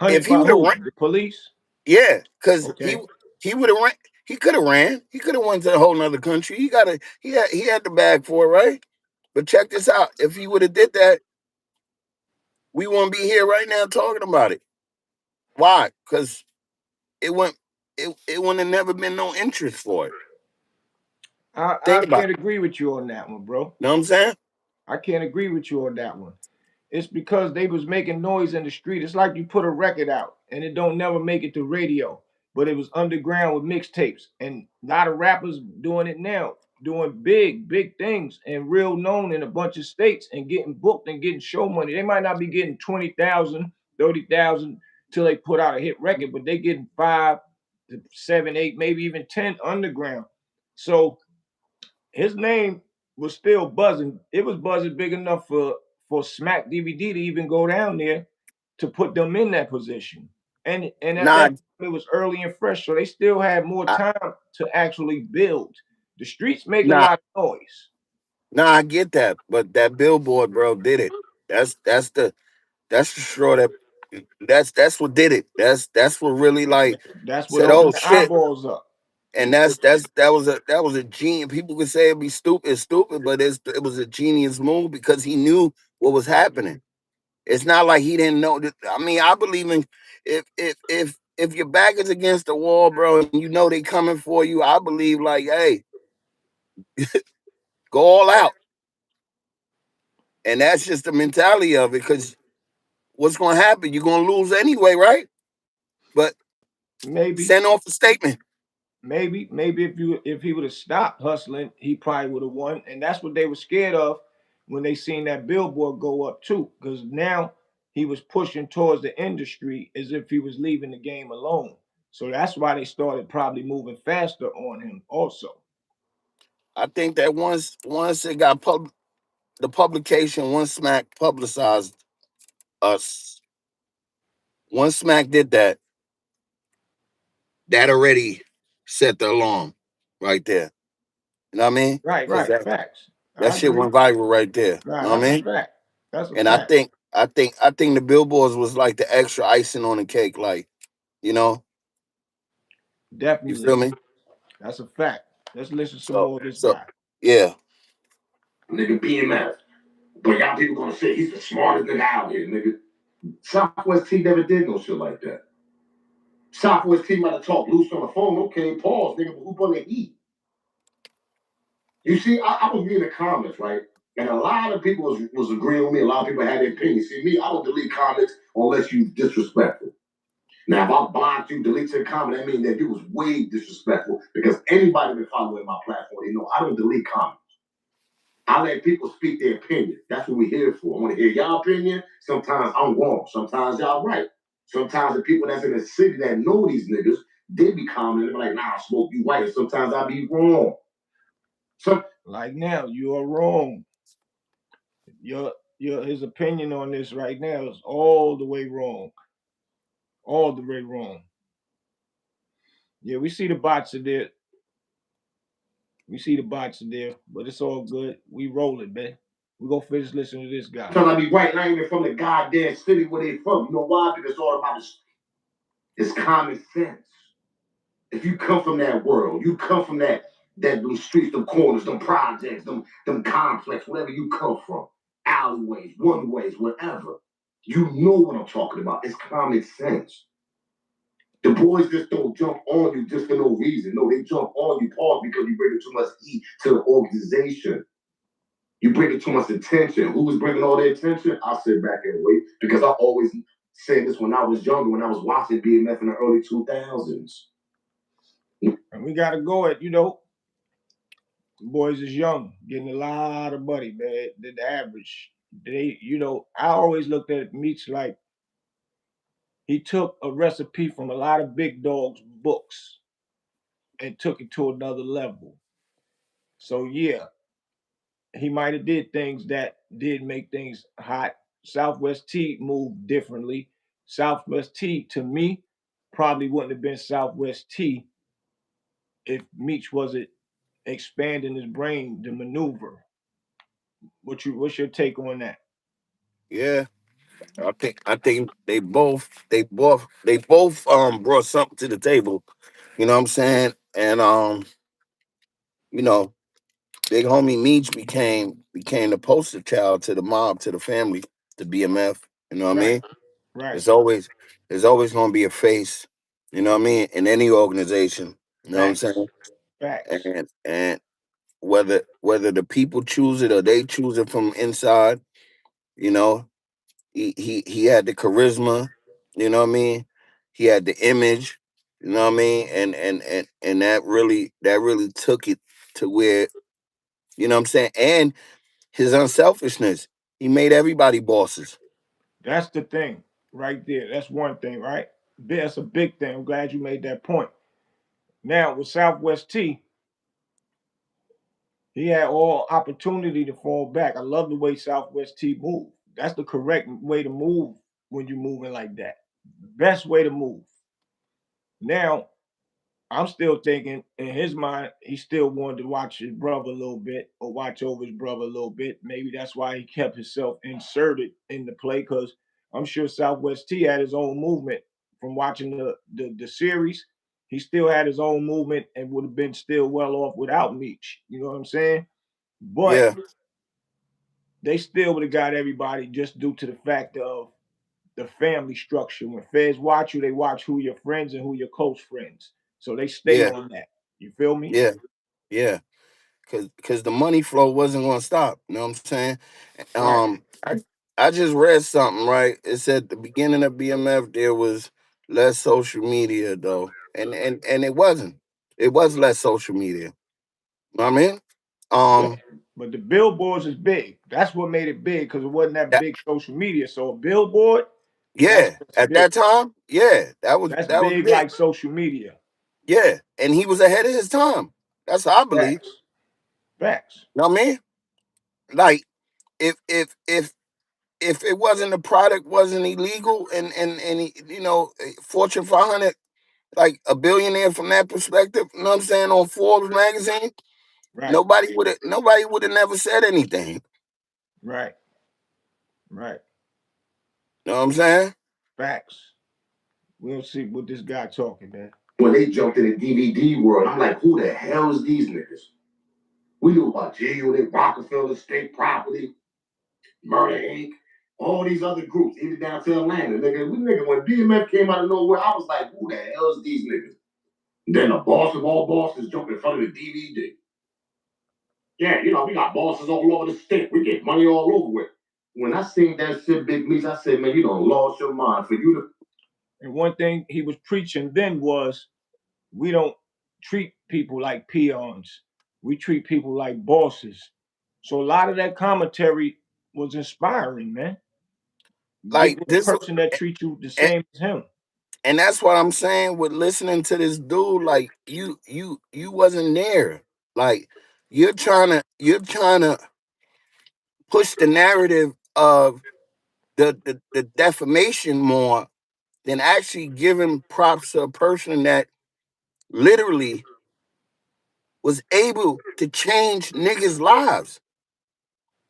If hunted he by would have who? ran, The police? yeah, because he Okay. he would have ran. He could have ran. He could have went to a whole nother country. He had the bag for it, right? But check this out. If he would have did that, we wouldn't be here right now talking about it. Why? Because it went it wouldn't have never been no interest for it. I Think about can't it. agree with you on that one, bro. Know what I'm saying? I can't agree with you on that one. It's because they was making noise in the street. It's like you put a record out and it don't never make it to radio, but it was underground with mixtapes. And a lot of rappers doing it now, doing big things and real known in a bunch of states and getting booked and getting show money. They might not be getting 20,000, 30,000 till they put out a hit record, but they getting 5 to 7, 8, maybe even 10 underground. So his name was still buzzing. It was buzzing big enough for Smack DVD to even go down there to put them in that position. And at that Nah, time, it was early and fresh, so they still had more I, time to actually build. The streets make a nah, lot of noise. nah. I get that, but that billboard, bro, did it. That's the straw that that's what did it. That's what really like That's what said, oh opened the shit. eyeballs up. And that was a genius. People could say it'd be stupid, but it was a genius move because he knew what was happening. It's not like he didn't know that. I mean, I believe in if your back is against the wall, bro, and you know they coming for you, I believe like, hey, go all out. And that's just the mentality of it. Because what's going to happen? You're going to lose anyway, right? But Maybe, send off a statement. maybe if he would have stopped hustling, he probably would have won. And that's what they were scared of when they seen that billboard go up too. Because now he was pushing towards the industry as if he was leaving the game alone. So that's why they started probably moving faster on him also. I think that once it got the publication, once Smack publicized us, once Smack did that, that already set the alarm right there. You know what I mean? Right, Because right. that Facts. that I shit agree. went viral right there. Right, You know what that's I a mean? fact. That's a And I fact. think I think I think the billboards was like the extra icing on the cake. Like, you know, you feel Definitely. me? That's a fact. Let's listen to some So more of this so guy. yeah. Nigga BMF. But y'all people gonna say he's the smartest nigga out here, nigga. Southwest T never did no shit like that. Southwest T might have talked loose on the phone. Okay, pause, nigga, but who brought the heat? You see, I was reading the comments, right? And a lot of people was agreeing with me. A lot of people had their opinions. See, me, I don't delete comments unless you disrespectful. Now, if I block you, delete your comment, that means that you was way disrespectful because anybody that following my platform, they know I don't delete comments. I let people speak their opinion. That's what we're here for. I want to hear y'all opinion. Sometimes I'm wrong. Sometimes y'all right. Sometimes the people that's in the city that know these niggas, they be commenting like, nah, Smoke, you right. And sometimes I be wrong. So Like now, you are wrong. Your his opinion on this right now is all the way wrong. All the way wrong. Yeah, we see the bots are there. We see the bots are there, but it's all good. We rolling, man. We gonna finish listening to this guy. sometimes I be right, and I ain't even from the goddamn city where they from. You know why? Because it's all about it's common sense. If you come from that world, you come from that them streets, them corners, them projects, them complex, whatever you come from, alleyways, one ways, wherever. You know what I'm talking about. It's common sense. The boys just don't jump on you just for no reason. No, they jump on you, pause, because you bring too much heat to the organization. You bring too much attention. Who was bringing all the attention? I sit back and wait because I always said this when I was younger, when I was watching BMF in the early 2000s. And we gotta go at, the boys is young, getting a lot of money, man. The average. I always looked at Meech like He took a recipe from a lot of big dogs' books and took it to another level. So yeah, he might have did things that did make things hot. Southwest T moved differently. Southwest T to me probably wouldn't have been Southwest T if Meech wasn't expanding his brain to maneuver. What's your take on that? Yeah, I think they both brought something to the table. You know what I'm saying? And you know, Big Homie Meech became the poster child to the mob, to the family, to BMF. You know what I Right, mean? right. There's always there's always gonna be a face, you know what I mean, in any organization. You know what I'm Facts. saying? Facts. And whether the people choose it or they choose it from inside, you know, he had the charisma, you know what I mean? He had the image, you know what I mean? And that really took it to where, you know what I'm saying? And his unselfishness. He made everybody bosses. That's the thing right there. That's one thing, right? That's a big thing. I'm glad you made that point. Now with Southwest T, he had all opportunity to fall back. I love the way Southwest T moved. That's the correct way to move when you're moving like that. Best way to move. Now, I'm still thinking in his mind, he still wanted to watch his brother a little bit or watch over his brother a little bit. Maybe that's why he kept himself inserted in the play because I'm sure Southwest T had his own movement from watching the series. He still had his own movement and would have been still well off without Meech. You know what I'm saying? But Yeah, they still would have got everybody just due to the fact of the family structure. When feds watch you, they watch who your friends and who your close friends. So they stay yeah, on that. You feel me? yeah, yeah. Cause the money flow wasn't gonna stop. You know what I'm saying? Right. I just read something, right? It said the beginning of BMF there was less social media though. And it wasn't. It was less social media. Know what I mean? Yeah. Um But the billboards is big. That's what made it big because it wasn't that that, big social media. So a billboard, that's yeah, at big. that time, yeah, That's that was big big. like social media. Yeah. And he was ahead of his time. That's how I believe. Facts. Facts. Know what I mean? Like if it wasn't the product wasn't illegal and you know Fortune 500 like a billionaire from that perspective, you know what I'm saying, on Forbes magazine, Right. nobody would have never said anything. Right. Right. You know what I'm saying? Facts. We'll see what this guy talking, man. When they jumped in the DVD world, I'm like, who the hell is these niggas? We knew about G Unit, Rockefeller, State Property, Murder Inc., all these other groups, even down to Atlanta. Nigga, when BMF came out of nowhere, I was like, who the hell is these niggas? Then the boss of all bosses jumped in front of the DVD. Yeah, we got bosses all over the state. We get money all over it. When I seen that shit, Big Meech, I said, man, you don't lost your mind for you to. And one thing he was preaching then was we don't treat people like peons. We treat people like bosses. So a lot of that commentary was inspiring, man. Get Like with a this, person that treats you the and, same as him. and that's what I'm saying with listening to this dude. Like you wasn't there. Like you're trying to push the narrative of the defamation more than actually giving props to a person that literally was able to change niggas' lives.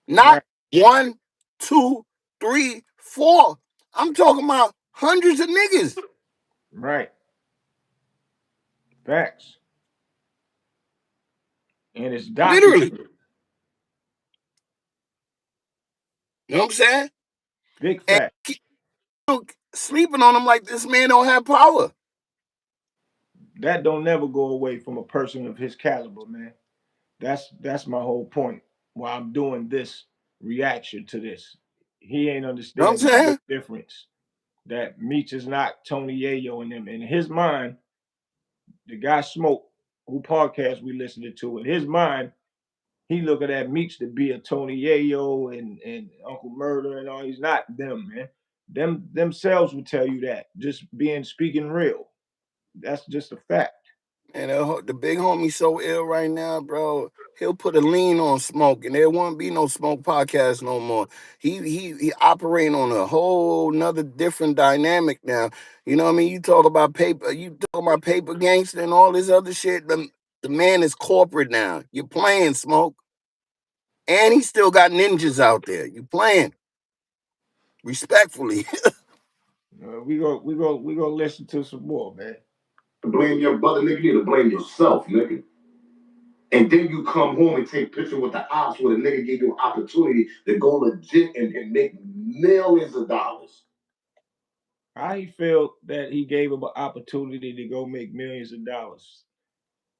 Not Right, one, two, three, four. I'm talking about hundreds of niggas. right. Facts. And it's Literally. documented. You know what I'm saying? Big And fact. keep sleeping on them like this man don't have power. That don't never go away from a person of his caliber, man. That's my whole point. Why I'm doing this reaction to this. He ain't You know what I'm understanding the big saying? difference. That Meech is not Tony Yayo and them. In his mind, the guy Smoke, who podcast we listening to, in his mind, he looking at Meech to be a Tony Yayo and Uncle Murder and all. He's not them, man. Them themselves will tell you that. Just being speaking real. That's just a fact. And the big homie so ill right now, bro. He'll put a lean on Smoke, and there won't be no Smoke podcast no more. He operating on a whole nother different dynamic now. You know what I mean? You talk about paper, you talk about paper gangster and all this other shit. The man is corporate now. You're playing Smoke, and he still got ninjas out there. You playing respectfully. We go listen to some more, man. To blame your brother, nigga, you need to blame yourself, nigga. And then you come home and take picture with the ops where the nigga gave you an opportunity to go legit and make millions of dollars. I feel that he gave him an opportunity to go make millions of dollars.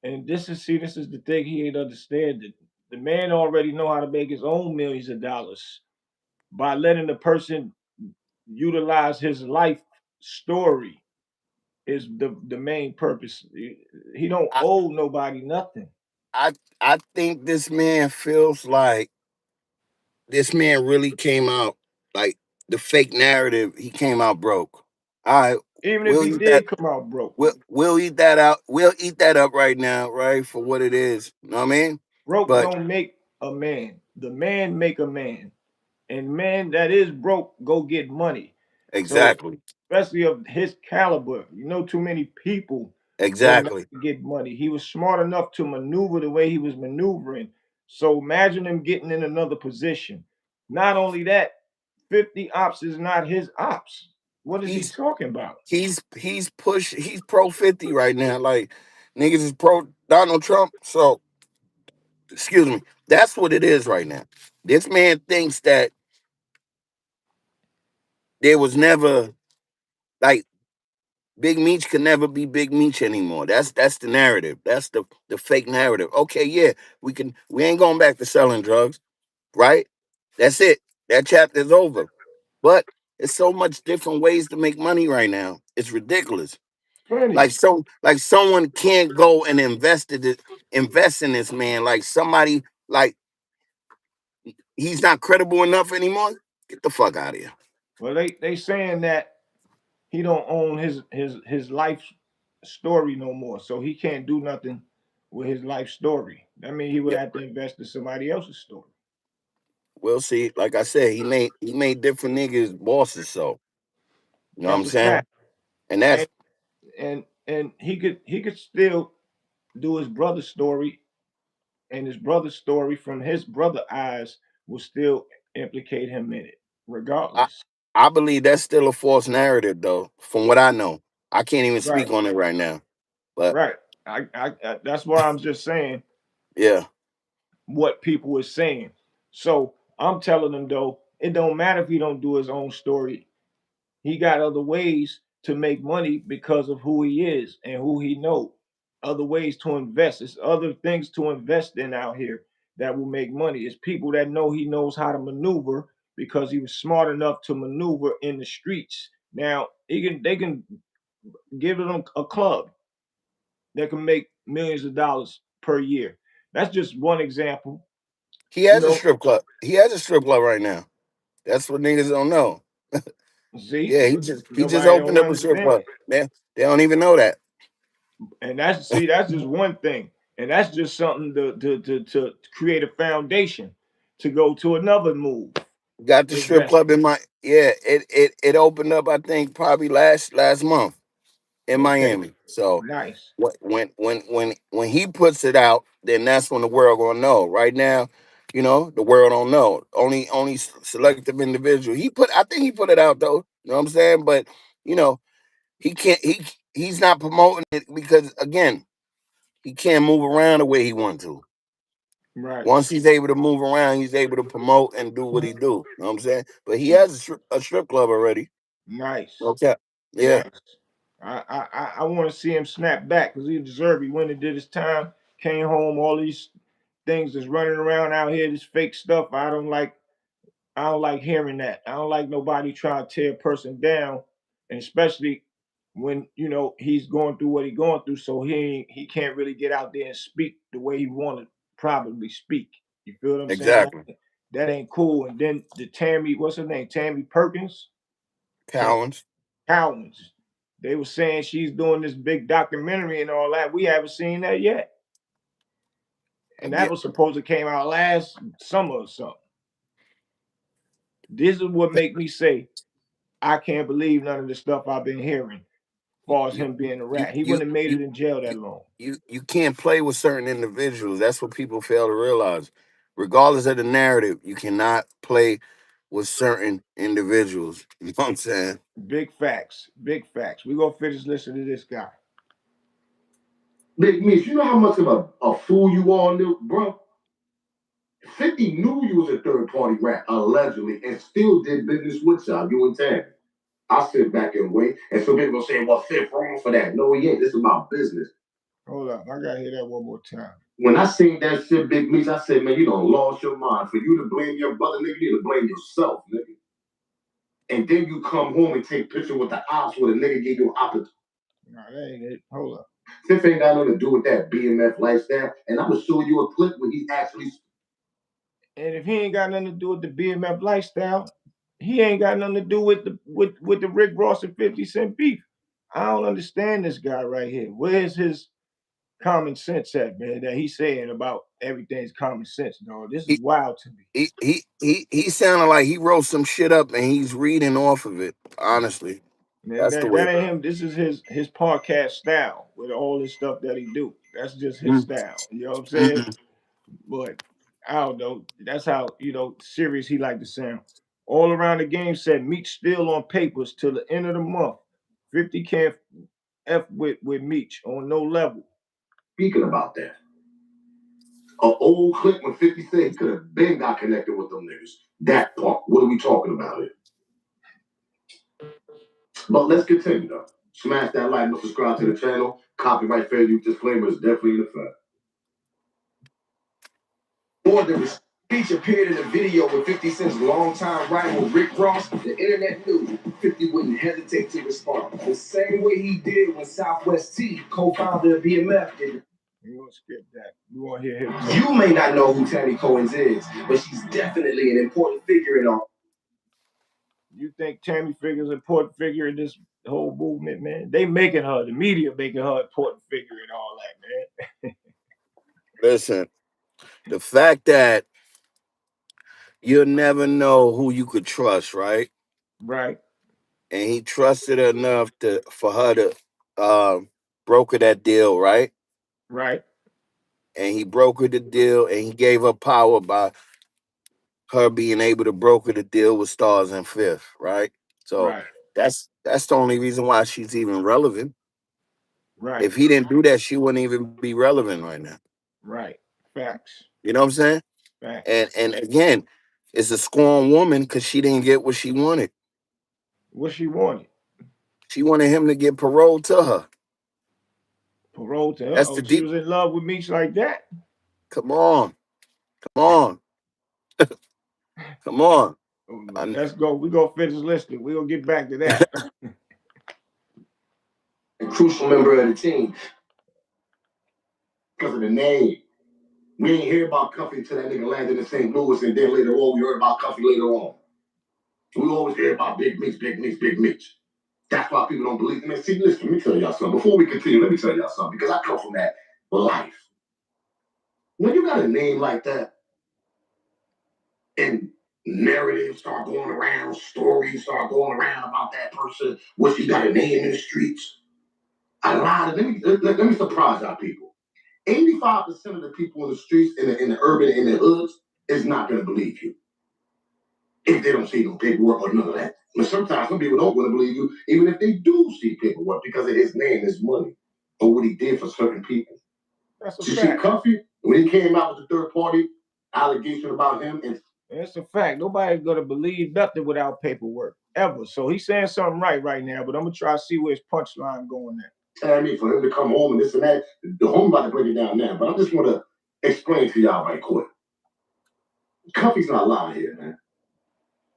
And this is the thing he ain't understanding. The man already know how to make his own millions of dollars by letting the person utilize his life story is the main purpose. He don't I owe nobody nothing. I I think this man feels like this man really came out like the fake narrative. He came out broke. All right, Even if we'll he eat that. did come out broke. We'll eat that out. We'll eat that up right now, right, for what it is. You know what I mean? Broke But don't make a man. The man make a man. And man that is broke go get money. So exactly, especially of his caliber, you know, too many people don't know exactly. how to get money. He was smart enough to maneuver the way he was maneuvering. So imagine him getting in another position. Not only that, 50 ops is not his ops. What is he He's talking about? he's pro 50 right now. Like niggas is pro Donald Trump. So excuse me. That's what it is right now. This man thinks that there was never like Big Meech could never be Big Meech anymore. That's the narrative. That's the fake narrative. Okay, yeah, we ain't going back to selling drugs, right? That's it. That chapter's over. But it's so much different ways to make money right now. It's ridiculous. Plenty. Like someone can't go and invest in this man. Like somebody like he's not credible enough anymore. Get the fuck out of here. Well, they saying that he don't own his life story no more, so he can't do nothing with his life story. That means he would Yeah, have to invest in somebody else's story. we'll see. Like I said, he made different niggas bosses. So you know what I'm That's a saying? fact. And that's And and he could still do his brother's story, and his brother's story from his brother eyes will still implicate him in it, I regardless. I believe that's still a false narrative though, from what I know. I can't even Right, speak on it right now. But right. I that's why I'm just saying yeah, what people are saying. So I'm telling them though, it don't matter if he don't do his own story. He got other ways to make money because of who he is and who he know. Other ways to invest. It's other things to invest in out here that will make money. It's people that know he knows how to maneuver because he was smart enough to maneuver in the streets. Now they can give them a club that can make millions of dollars per year. That's just one example. he You has a know, strip club. He has a strip club right now. That's what niggas don't know. see, Yeah, he but just nobody opened don't up a strip understand. club. Man, they don't even know that. And that's just one thing. And that's just something to create a foundation to go to another move. Got the strip Invest. club in my yeah. It opened up. I think probably last month in Okay. Miami. So Nice. when he puts it out, then that's when the world gonna know. Right now, the world don't know. Only selective individual. I think he put it out though. You know what I'm saying? But you know he can't. He's not promoting it because again he can't move around the way he wants to. Right. Once he's able to move around, he's able to promote and do what he do. You know what I'm saying? But he has a strip club already. Nice. Okay. Yeah. Nice. I want to see him snap back because he deserved. He went and did his time, came home. All these things that's running around out here, this fake stuff. I don't like hearing that. I don't like nobody trying to tear a person down, and especially when he's going through what he's going through. So he can't really get out there and speak the way he want to probably speak. You feel what I'm saying? Exactly. That ain't cool. And then the Tammy, what's her name? Tammy Perkins. Cowens. Cowens. They were saying she's doing this big documentary and all that. We haven't seen that yet. And that Yeah. was supposed to came out last summer or something. This is what make me say I can't believe none of the stuff I've been hearing as far as You him being a you rat. He you wouldn't have made you it in jail that you long. you can't play with certain individuals. That's what people fail to realize. Regardless of the narrative, you cannot play with certain individuals. You know what I'm saying? Big facts. Big facts. We gonna finish listening to this guy. Big Meech, you know how much of a fool you all knew, bro? 50 knew you was a third party rat, allegedly, and still did business with y'all, you and Tammy. I sit back and wait, and some people say, well, Fifth wrong for that. No, he ain't. This is my business. Hold up. I gotta hear that one more time. When I seen that shit, Big Meech, I said, man, you done lost your mind. For you to blame your brother, nigga, you need to blame yourself, nigga. And then you come home and take picture with the ops where the nigga gave you an opportunity. Nah, that ain't it. Hold up. Fifth ain't got nothing to do with that BMF lifestyle. And I'm gonna show you a clip where he actually. And if he ain't got nothing to do with the BMF lifestyle, he ain't got nothing to do with the Rick Ross and 50 Cent beef. I don't understand this guy right here. Where's his common sense at, man? That he's saying about everything's common sense, dog. This is He wild to me. he sounded like he wrote some shit up and he's reading off of it. Honestly, And that's the that way. ain't him. This is his podcast style with all this stuff that he do. That's just his style. You know what I'm saying? Mm-hmm. But I don't know. That's how serious he like to sound. All around the game said Meech still on papers till the end of the month. 50 can't f with Meech on no level. Speaking about that, an old clip when 50 said he could have been got connected with them niggas. That part. What are we talking about here? But let's continue though. Smash that like and subscribe to the channel. Copyright fair use disclaimer is definitely in effect. More than Speech appeared in a video with 50 Cent's longtime rival Rick Ross. The internet knew 50 wouldn't hesitate to respond. The same way he did when Southwest T, co-founder of BMF, did. We gonna skip that. We want to hear him talk. You may not know who Tammy Cohen's is, but she's definitely an important figure in our. You think Tammy Figure's an important figure in this whole movement, man? They making her, the media making her important figure and all that, man. Listen, the fact that you'll never know who you could trust, right? Right, And he trusted her enough for her to broker that deal, right? right, And he brokered the deal and he gave her power by her being able to broker the deal with Stars and Fifth, right? So right, that's the only reason why she's even relevant. right, If he didn't do that, she wouldn't even be relevant right now. right. Facts, You know what I'm saying? facts. And again, it's a scorned woman because she didn't get what she wanted. What she wanted? She wanted him to get parole to her. Parole to her. That's the Oh, she deep. was in love with Meech like that. Come on, come on, come on. Let's go. We gonna finish listening. We gonna get back to that. A crucial member of the team because of the name. We ain't hear about Cuffy until that nigga landed in St. Louis, and then later on, we heard about Cuffy later on. We always hear about Big Meech, Big Meech, Big Meech. That's why people don't believe me. See, listen, let me tell y'all something. Before we continue, let me tell y'all something, because I come from that life. When you got a name like that, and narratives start going around, stories start going around about that person, what she got a name in the streets, a lot of, let me surprise y'all people. 85% of the people in the streets, in the urban, in the hoods, is not going to believe you if they don't see no paperwork or none of that. But sometimes some people don't want to believe you, even if they do see paperwork, because of his name, his money, or what he did for certain people. That's a You see, fact. Cuffy, when he came out with the third party allegation about him, and It's a fact. Nobody's gonna believe nothing without paperwork ever. So he's saying something right now. But I'm gonna try to see where his punchline going at. Tammy, for him to come home and this and that, the home about to break it down now. But I just want to explain to y'all right quick. Cuffy's not lying here, man.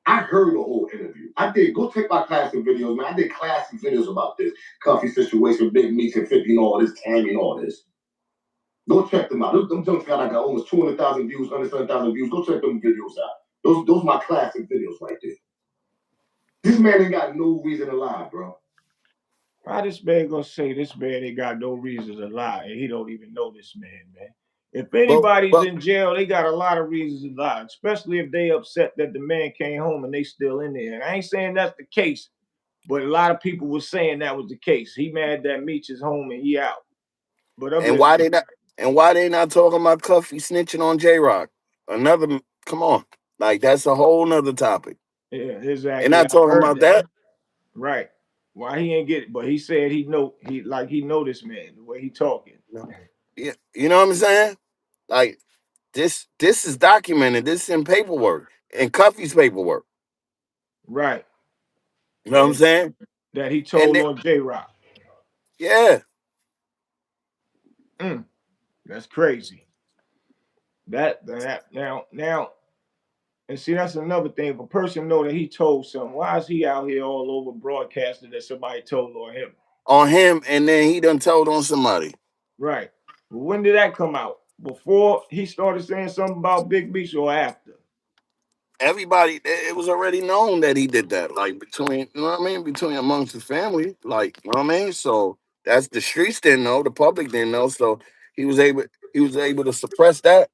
I heard the whole interview. I did. Go check my classic videos, man. I did classic videos about this Cuffy situation, Big Meech and 50 and all this, Tammy and all this. Go check them out. Them junks got like almost 200,000 views, 107,000 views. Go check them videos out. Those are my classic videos right there. This man ain't got no reason to lie, bro. Why this man gonna say this man ain't got no reason to lie and he don't even know this man, man? If anybody's But in jail, they got a lot of reasons to lie, especially if they upset that the man came home and they still in there. And I ain't saying that's the case, but a lot of people were saying that was the case. He mad that Meech is home and he out. But other and than why they not and why they not talking about Cuffy snitching on J Rock? Another come on. Like that's a whole nother topic. yeah, They're exactly. not I talking heard about that. that. Right. Why he ain't get it? But he said he know this man, the way he talking. No. Yeah, you know what I'm saying? Like this is documented. This is in paperwork, in Cuffy's paperwork. Right. You know what I'm And saying? that he And told on J Rock. yeah, Mm, that's crazy. That now and see that's another thing. If a person know that he told something, why is he out here all over broadcasting that somebody told on him? on him, and then he done told on somebody. Right. But when did that come out? Before he started saying something about Big Meech or after? Everybody, it was already known that he did that. Like between, you know what I mean, between amongst his family. Like, you know what I mean. So that's the streets didn't know, the public didn't know. So he was able, he was able to suppress that.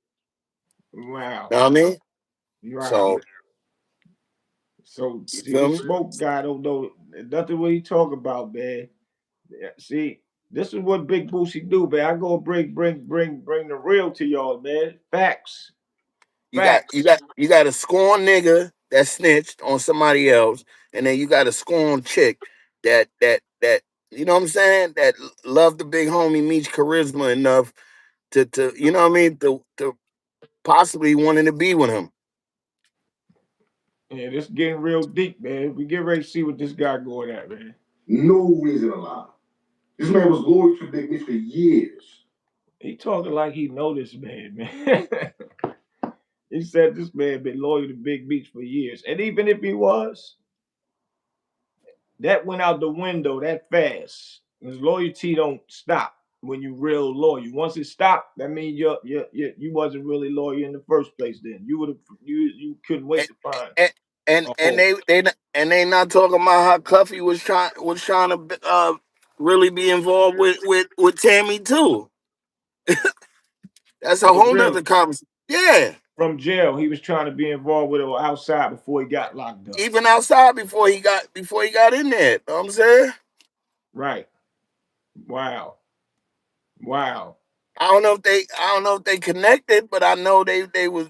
Wow. You know what I mean? Right. So So you see, feel this me? smoke guy don't know nothing what he talk about, man. Yeah, see, this is what Big Bootsie do, man. I go bring the real to y'all, man. Facts, You got you facts. got you got a scorn nigga that snitched on somebody else, and then you got a scorn chick that you know what I'm saying, that loved the big homie Meech charisma enough to you know what I mean, to possibly wanting to be with him. Yeah, this getting real deep, man. We get ready to see what this guy going at, man. No reason to lie. This man was loyal to Big Meech for years. He talking like he know this man, man. He said this man been loyal to Big Meech for years, and even if he was, that went out the window that fast. His loyalty don't stop when you real loyal. Once it stopped, that means you wasn't really loyal in the first place. Then you would have you couldn't wait And to find and a and home. they not talking about how Cuffy was trying to really be involved with Tammy too. That's a Oh, whole nother really? conversation. Yeah. From jail, he was trying to be involved with her outside before he got locked up. Even outside before he got in there. You know what I'm saying? Right. Wow. Wow. I don't know if they connected, but I know they was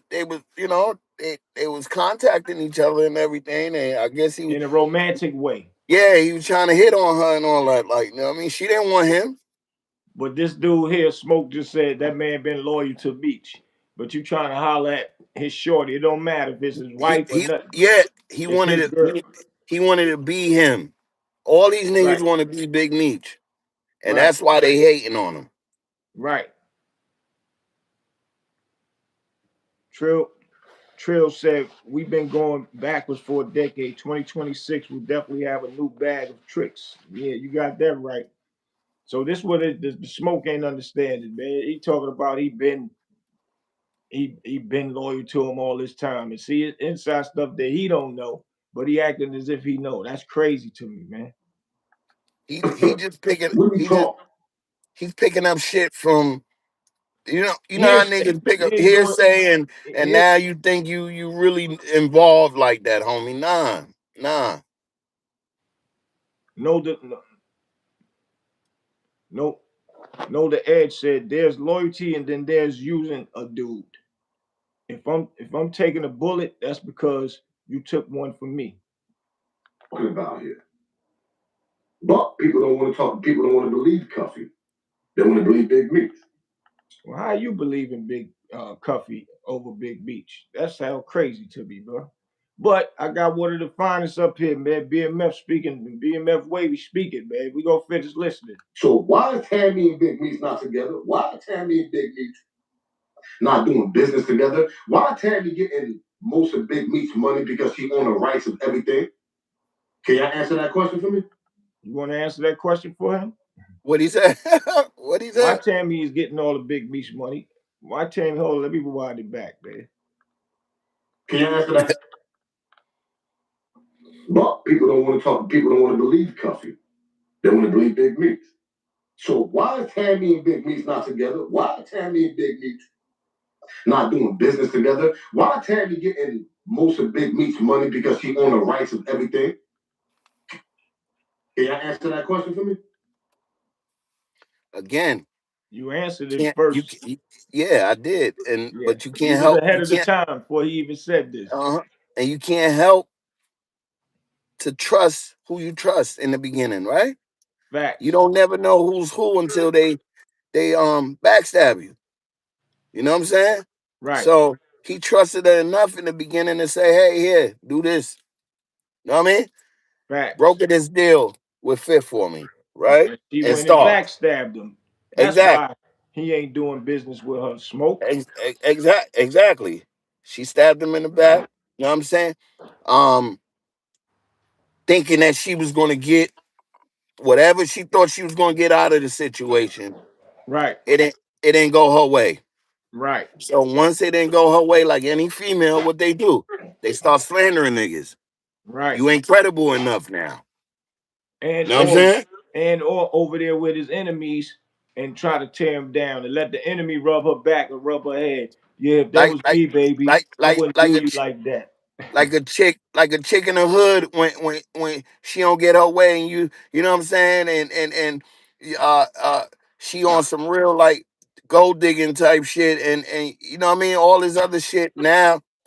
you know they was contacting each other and everything. And I guess In a romantic way. he was trying to hit on her and all that. Like, you know what I mean? She didn't want him. But this dude here, Smoke, just said that man been loyal to Beach. But you trying to holler at his shorty. It don't matter if it's his wife or He nothing. yeah, It's his girl. he wanted to be him. All these niggas Right. want to be Big Meech. And Right. that's why they hating on him. Right. Trill Trill said we've been going backwards for a decade. 2026 will definitely have a new bag of tricks. Yeah, you got that right. So this what the smoke ain't understanding, man. He talking about he been loyal to him all this time, and see it's inside stuff that he don't know, but he acting as if he know. That's crazy to me, man. He just picking What we talk? he's picking up shit from you know how Hearsay. niggas pick He up ain't doing hearsay and here. now you think you really involved like that, homie. Nah. No, no, no. The Edge said there's loyalty and then there's using a dude. If I'm taking a bullet, that's because you took one from me. Talking about here. But people don't want to talk. People don't want to believe Cuffy. They want to believe Big Meech. Well, how you believe in Big Cuffy over Big Beach? That sounds crazy to me, bro. But I got one of the finest up here, man. BMF speaking, BMF Wavy speaking, man. We gonna finish listening. So why is Tammy and Big Meech not together? Why are Tammy and Big Meech not doing business together? Why are Tammy getting most of Big Meech's money because she own the rights of everything? Can y'all answer that question for me? You want to answer that question for him? What he said? What he Why said? Tammy is getting all the Big Meech money? Why Tammy? Hold on, let me rewind it back, man. Can you answer that? But people don't want to talk. People don't want to believe Cuffy. They want to believe Big Meech. So why is Tammy and Big Meech not together? Why are Tammy and Big Meech not doing business together? Why is Tammy getting most of Big Meech's money because she owns the rights of everything? Can you answer that question for me? Again, You answered it can't first. yeah, I did, and Yeah, but you you can't was help. ahead You of the can't. time before he even said this. And you can't help to trust who you trust in the beginning, right? You Facts. don't never know who's who until they backstab you. You know what I'm saying? Right. So he trusted her enough in the beginning to say, "Hey, here, do this." You know what I mean? Facts. Brokered this deal with Fifth for me, right? And she And went and Star. backstabbed him. That's Exact, why he ain't doing business with her. Smoke. exactly. She stabbed him in the back. You know what I'm saying? Um, Thinking that she was going to get whatever she thought she was going to get out of the situation. Right. It didn't go her way. Right. So once it didn't go her way, like any female, what they do, they start slandering niggas. Right. You ain't credible enough now. And You know what I'm saying? or over there with his enemies and try to tear him down and let the enemy rub her back or rub her head. Yeah, if that Like was like me, baby, like I like wouldn't like do a you like that. like a chick in the hood when she don't get her way and you know what I'm saying, and uh uh she on some real like gold digging type shit, and you know what I mean, all this other shit.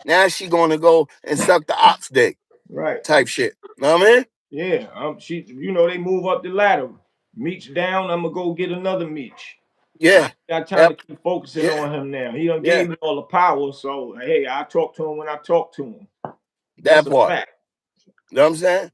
Now she gonna go and suck the ops dick Right. type shit. Know what I mean? Yeah. She they move up the ladder. Meech down, I'm gonna go get another Meech. I Yeah. ain't got time to Yep. keep focusing Yeah. on him now. He done Yeah. gave me all the power, so hey, I talk to him when I talk to him. That's That a part. fact. You know what I'm saying?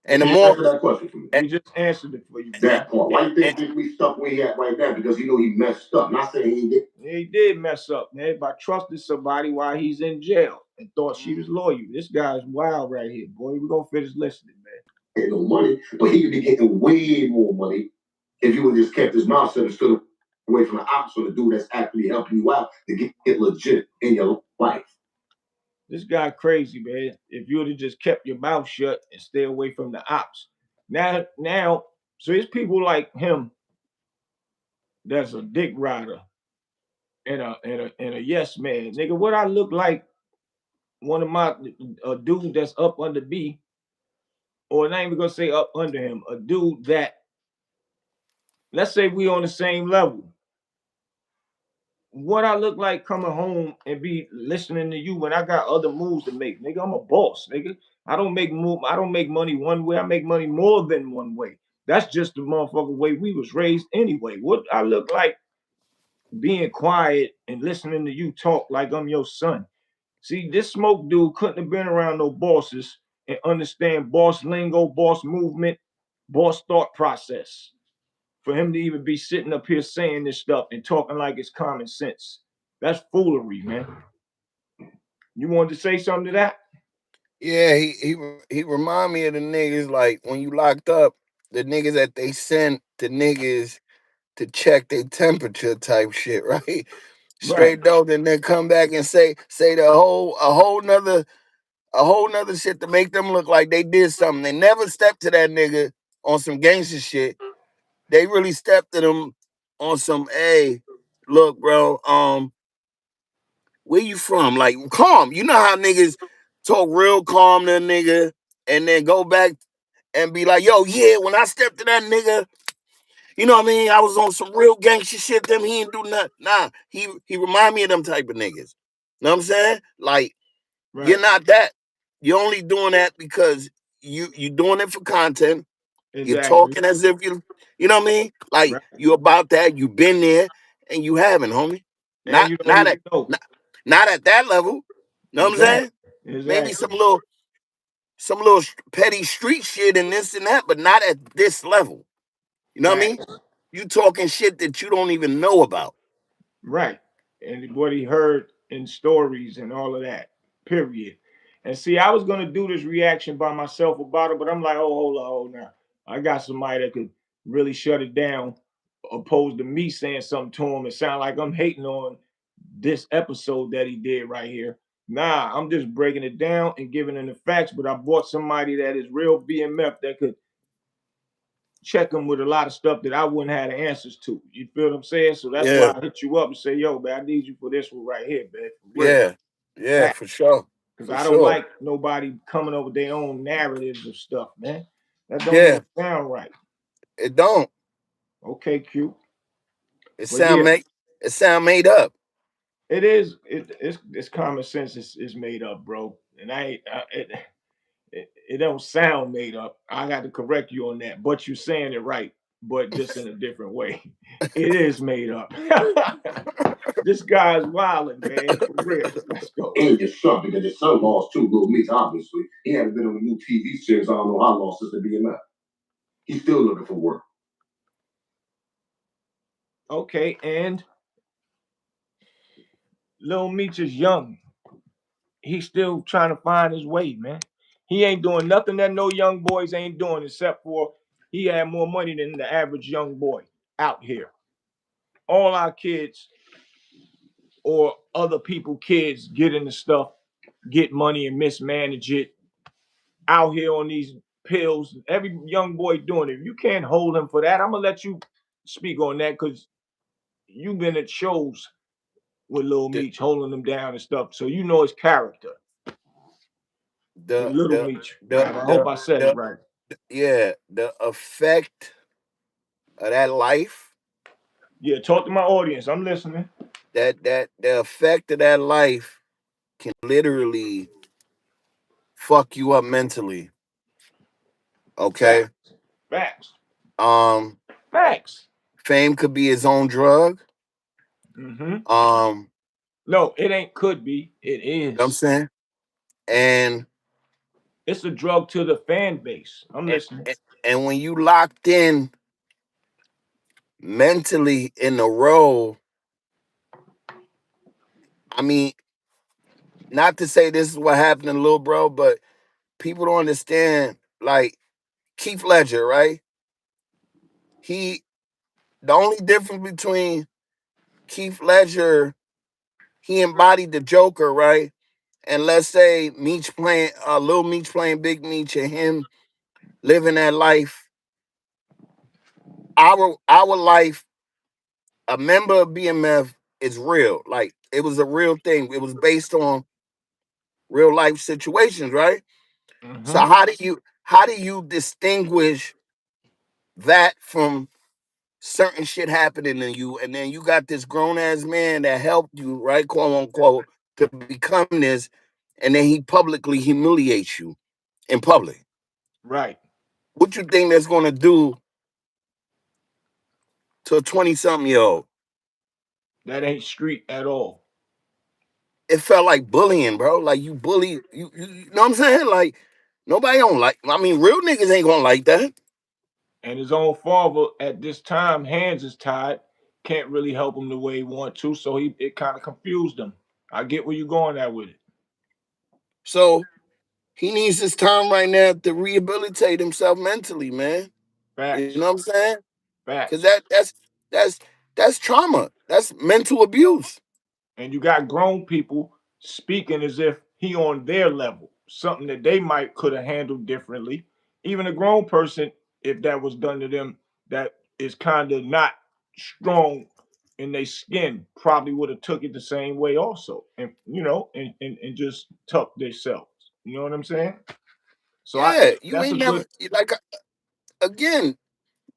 And the Can you more answer that question for me? and, We just answered it for you, bro. That part. Why you and, think Big Meech stuck where he at right now? Because he know he messed up. Not saying he did. Yeah, he did mess up, man, by trusting somebody while he's in jail and thought she was loyal. This guy's wild right here, boy. We're gonna finish listening, man. Get no money, but he could be getting way more money if you would have just kept his mouth shut and stood away from the ops or the dude that's actually helping you out to get legit in your life. This guy crazy, man. If you would have just kept your mouth shut and stay away from the ops. Now, so it's people like him that's a dick rider and a yes man. Nigga, what I look like one of my a dude that's up under me, or not even gonna say up under him, a dude that let's say we on the same level. What I look like coming home and be listening to you when I got other moves to make, nigga. I'm a boss, nigga. I don't make money one way. I make money more than one way. That's just the motherfucking way we was raised anyway. What I look like being quiet and listening to you talk like I'm your son. See, this smoke dude couldn't have been around no bosses and understand boss lingo, boss movement, boss thought process for him to even be sitting up here saying this stuff and talking like it's common sense. That's foolery, man. You wanted to say something to that? yeah, he remind me of the niggas like when you locked up, the niggas that they sent to niggas to check their temperature type shit, right? Right, Straight dope, and then come back and say a whole nother shit to make them look like they did something. They never stepped to that nigga on some gangster shit. They really stepped to them on some, hey, look, bro, where you from? Like, calm. You know how niggas talk real calm to a nigga and then go back and be like, yo, yeah, when I stepped to that nigga, you know what I mean? I was on some real gangster shit. Them he ain't do nothing. Nah, he remind me of them type of niggas. Know what I'm saying? Like, you're right, not that. You're only doing that because you doing it for content. You're exactly. talking as if you know what I mean? Like Right. you about that. You been there and you haven't, homie. And Not you don't not even at know. not, not at that level. Know what I'm saying? Exactly. Maybe Exactly. some little petty street shit and this and that, but not at this level. You know what I mean? Facts. You talking shit that you don't even know about. Right. And what he heard in stories and all of that. Period. And see, I was gonna do this reaction by myself about it, but I'm like, oh, hold on now. I got somebody that could really shut it down, opposed to me saying something to him. It sound like I'm hating on this episode that he did right here. Nah, I'm just breaking it down and giving them the facts. But I bought somebody that is real BMF that could check them with a lot of stuff that I wouldn't have the answers to. You feel what I'm saying? So that's why Yeah, I hit you up and say, yo, man, I need you for this one right here, man. For real. yeah, yeah, Fact. for sure, Because for I don't sure. like nobody coming up with their own narratives of stuff, man. That don't Yeah, even sound right. it don't. Okay, Q. It But yeah, sound made. It sound made up. it is. It's common sense is made up, bro. And it don't sound made up. I got to correct you on that. But you're saying it right, but just in a different way. It is made up. This guy's wilding, man. For real. Let's go. And your son, because your son lost too, Little Meech, obviously. He hadn't been on a new TV series, I don't know how long since the BMF. He's still looking for work. Okay, and Lil Meech is young. He's still trying to find his way, man. He ain't doing nothing that no young boys ain't doing except for he had more money than the average young boy out here. All our kids or other people kids get into stuff, get money and mismanage it out here on these pills. Every young boy doing it. You can't hold him for that. I'm gonna let you speak on that because you've been at shows with Lil The Meech holding him down and stuff. So you know his character with the Little the Meech. the Rather, I hope the, I said it the right. yeah, the effect of that life, Yeah, talk to my audience. I'm listening. that the effect of that life can literally fuck you up mentally. Okay. Facts. Facts. Um, Facts. fame could be his own drug. Mm-hmm. Um, No, it ain't could be. It you know what I'm is. saying? And It's a drug to the fan base. I'm and, listening. and when you locked in mentally in the role, I mean, not to say this is what happened to Lil Bro, but people don't understand. Like Keith Ledger, right? He the only difference between Keith Ledger, he embodied the Joker, right? And let's say Meech playing Lil Meech playing Big Meech and him living that life. Our life, a member of BMF is real. Like it was a real thing. It was based on real life situations, right? So Mm-hmm. how do you distinguish that from certain shit happening to you, and then you got this grown ass man that helped you, right, quote unquote, to become this, and then he publicly humiliates you in public. Right. What you think that's gonna do to a 20-something year old? That ain't street at all. It felt like bullying, bro. Like you bully, you know what I'm saying? Like nobody don't like. I mean, real niggas ain't gonna like that. And his own father at this time, hands is tied, can't really help him the way he want to. So it kind of confused him. I get where you're going at with it. So he needs his time right now to rehabilitate himself mentally, man. You know Facts. what I'm saying? Because Facts. that's trauma. That's mental abuse. And you got grown people speaking as if he on their level, something that they might could have handled differently. Even a grown person, if that was done to them, that is kind of not strong in their skin, probably would have took it the same way also, and and just tuck themselves. You know what I'm saying? So Yeah, you that's a ain't good never like again.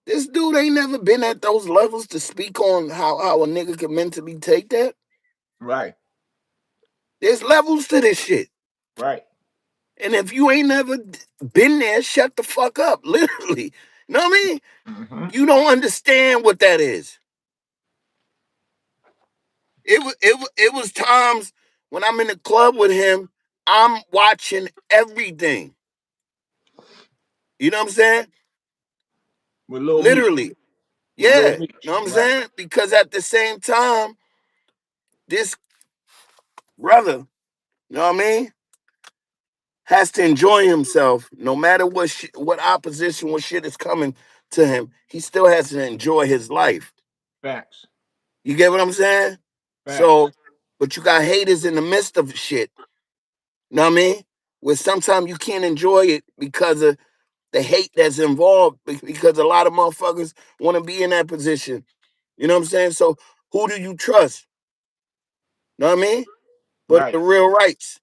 This dude ain't never been at those levels to speak on how a nigga can mentally take that. right, There's levels to this shit. right. And if you ain't never been there, shut the fuck up. Literally. You know what I mean? Hmm. You don't understand what that is. It was times when I'm in the club with him, I'm watching everything. You know what I'm saying? With Lil Meech, Literally. with Lil Yeah. You Meech, know what I'm right? saying? Because at the same time, this brother, you know what I mean, has to enjoy himself no matter what opposition, what shit is coming to him. He still has to enjoy his life. Facts, You get what I'm saying? facts. So, but you got haters in the midst of shit. know what I mean? Where sometimes you can't enjoy it because of the hate that's involved, because a lot of motherfuckers want to be in that position. You know what I'm saying? So who do you trust? Know what I mean? But the Right, real rights,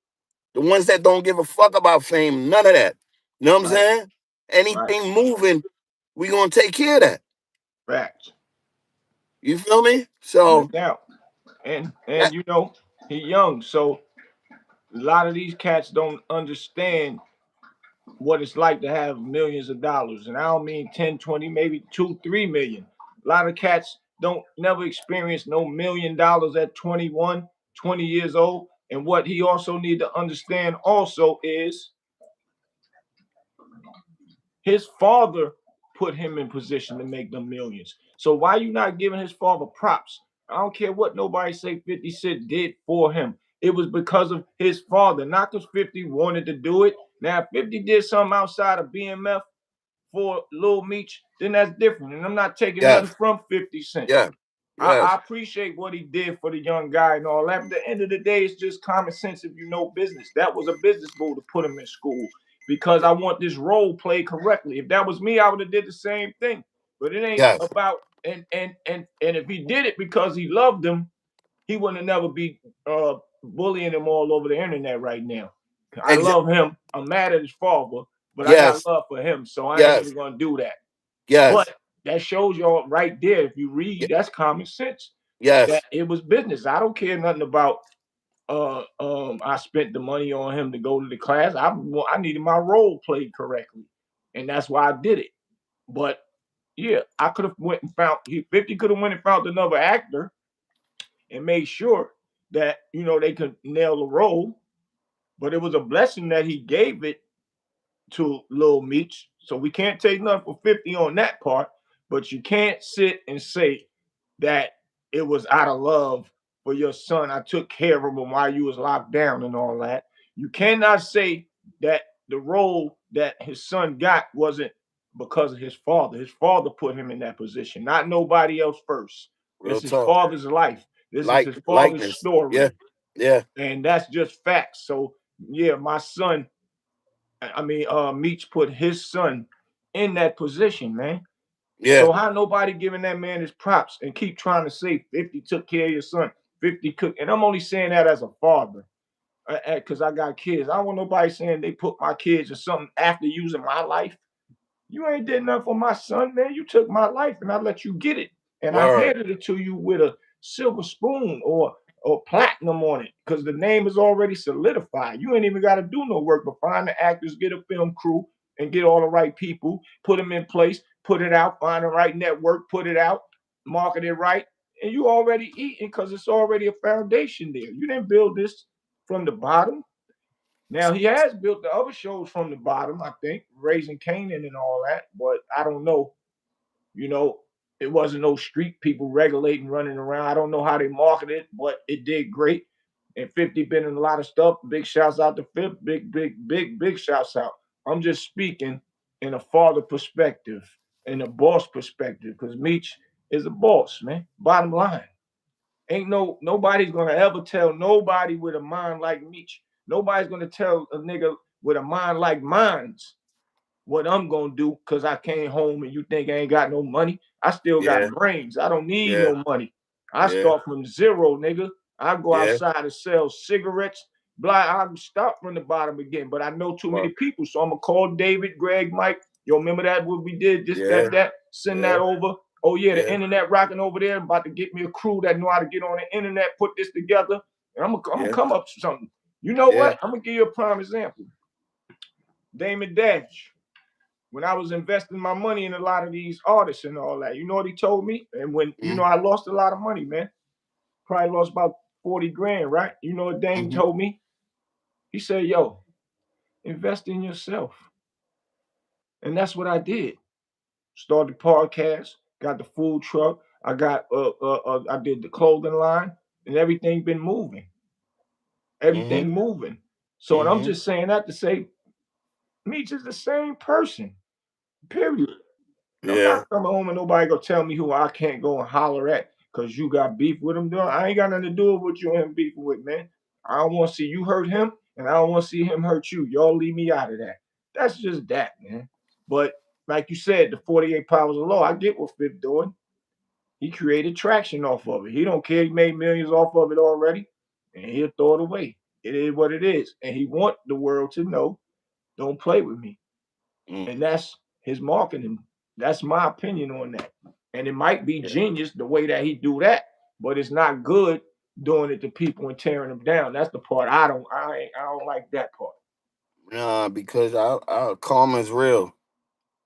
the ones that don't give a fuck about fame, none of that. You know what I'm right, saying? right. Anything moving, we gonna take care of that. Facts. You feel me? No So doubt. And that, you know, he young, so a lot of these cats don't understand what it's like to have millions of dollars. And I don't mean 10, 20, maybe 2, 3 million. A lot of cats don't never experience no $1 million at 21, 20 years old. And what he also need to understand also is his father put him in position to make them millions. So why you not giving his father props? I don't care what nobody say 50 Cent did for him. It was because of his father, not because 50 wanted to do it. Now, if 50 did something outside of BMF for Lil Meech, then that's different. And I'm not taking nothing yes, from 50 Cent. yeah, I yes, appreciate what he did for the young guy and all that. But at the end of the day, it's just common sense if you know business. That was a business move to put him in school because I want this role played correctly. If that was me, I would have did the same thing. But it ain't yes, about and if he did it because he loved him, he wouldn't never be bullying him all over the internet right now. I exactly, love him. I'm mad at his father, but I got yes, love for him, so I ain't yes, even gonna do that. yes, But that shows y'all right there. If you read, that's common sense. That yes, it was business. I don't care nothing about. I spent the money on him to go to the class. I needed my role played correctly, and that's why I did it. But yeah, I could have went and found 50 could have went and found another actor and made sure that they could nail the role. But it was a blessing that he gave it to Lil Meech. So we can't take nothing for 50 on that part, but you can't sit and say that it was out of love for your son. I took care of him while you was locked down and all that. You cannot say that the role that his son got wasn't because of his father. His father put him in that position, not nobody else first. real It's his talk. father's life. This is Like his father's likeness. Yeah, story. yeah, And that's just facts. So yeah, my son Meech put his son in that position, man. yeah. So how nobody giving that man his props and keep trying to say 50 took care of your son, 50 cooked, and I'm only saying that as a father, because I got kids. I don't want nobody saying they put my kids or something after using my life. You ain't did nothing for my son, man. You took my life and I let you get it. And I Word. handed it to you with a silver spoon or platinum on it because the name is already solidified. You ain't even got to do no work but find the actors, get a film crew, and get all the right people, put them in place, put it out, find the right network, put it out, market it right, and you already eating because it's already a foundation there. You didn't build this from the bottom. Now he has built the other shows from the bottom, I think, Raising Canaan and all that, but I don't know. You know, it wasn't no street people regulating, running around. I don't know how they marketed it, but it did great. And 50 been in a lot of stuff. Big shouts out to Fifth. Big shouts out. I'm just speaking in a father perspective, in a boss perspective, because Meech is a boss, man. Bottom line. Ain't nobody's gonna ever tell nobody with a mind like Meech. Nobody's gonna tell a nigga with a mind like mine's what I'm gonna do because I came home and you think I ain't got no money. I still got Yeah, brains. I don't need yeah, no money. I yeah, start from zero, nigga. I go yeah. outside and sell cigarettes. Blah, I start from the bottom again, but I know too many Well, people. So I'm gonna call David, Greg, Mike. Yo, remember that what we did? This, yeah, that. Send that yeah, over. Oh yeah, the yeah, internet rocking over there. I'm about to get me a crew that know how to get on the internet, put this together, and I'm gonna yeah, come up with something. You know yeah. what? I'm gonna give you a prime example. Damon Dash, when I was investing my money in a lot of these artists and all that, you know what he told me? And when Mm-hmm, I lost a lot of money, man. Probably lost about 40 grand, right? You know what Dame mm-hmm, told me? He said, yo, invest in yourself. And that's what I did. Started the podcast, got the food truck, I did the clothing line, and everything been moving. mm-hmm, Everything moving. So and I'm mm-hmm. just saying that to say Meech is the same person. Period. And I'm Yeah, not coming home and nobody gonna tell me who I can't go and holler at because you got beef with him. I ain't got nothing to do with what you and him beefing with, man. I don't want to see you hurt him, and I don't want to see him hurt you. Y'all leave me out of that. That's just that, man. But like you said, the 48 powers of law, I get what Fifth doing. He created traction off of it. He don't care. He made millions off of it already, and he'll throw it away. It is what it is, and he want the world to know, don't play with me. Mm, And that's his marketing. That's my opinion on that. And it might be yeah. genius the way that he do that, but it's not good doing it to people and tearing them down. That's the part I don't like that part. Nah, because our karma is real,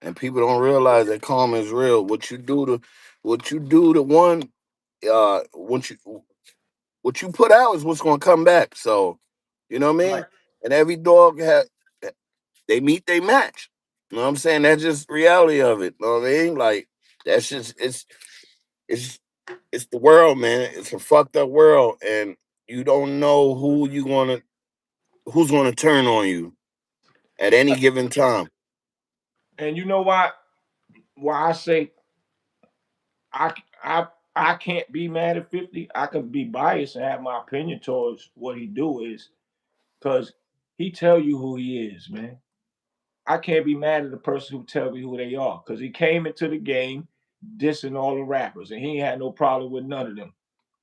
and people don't realize that karma is real. What you do to one, what you put out is what's gonna come back. So, you know what I Right. mean? And every dog they meet they match. You know what I'm saying? That's just reality of it. You know what I mean? Like that's just it's it's the world, man. It's a fucked up world, and you don't know who's gonna turn on you at any given time. And you know why I say I I I can't be mad at 50. I can be biased and have my opinion towards what he do is because he tell you who he is, man. I can't be mad at the person who tell me who they are because he came into the game dissing all the rappers and he ain't had no problem with none of them.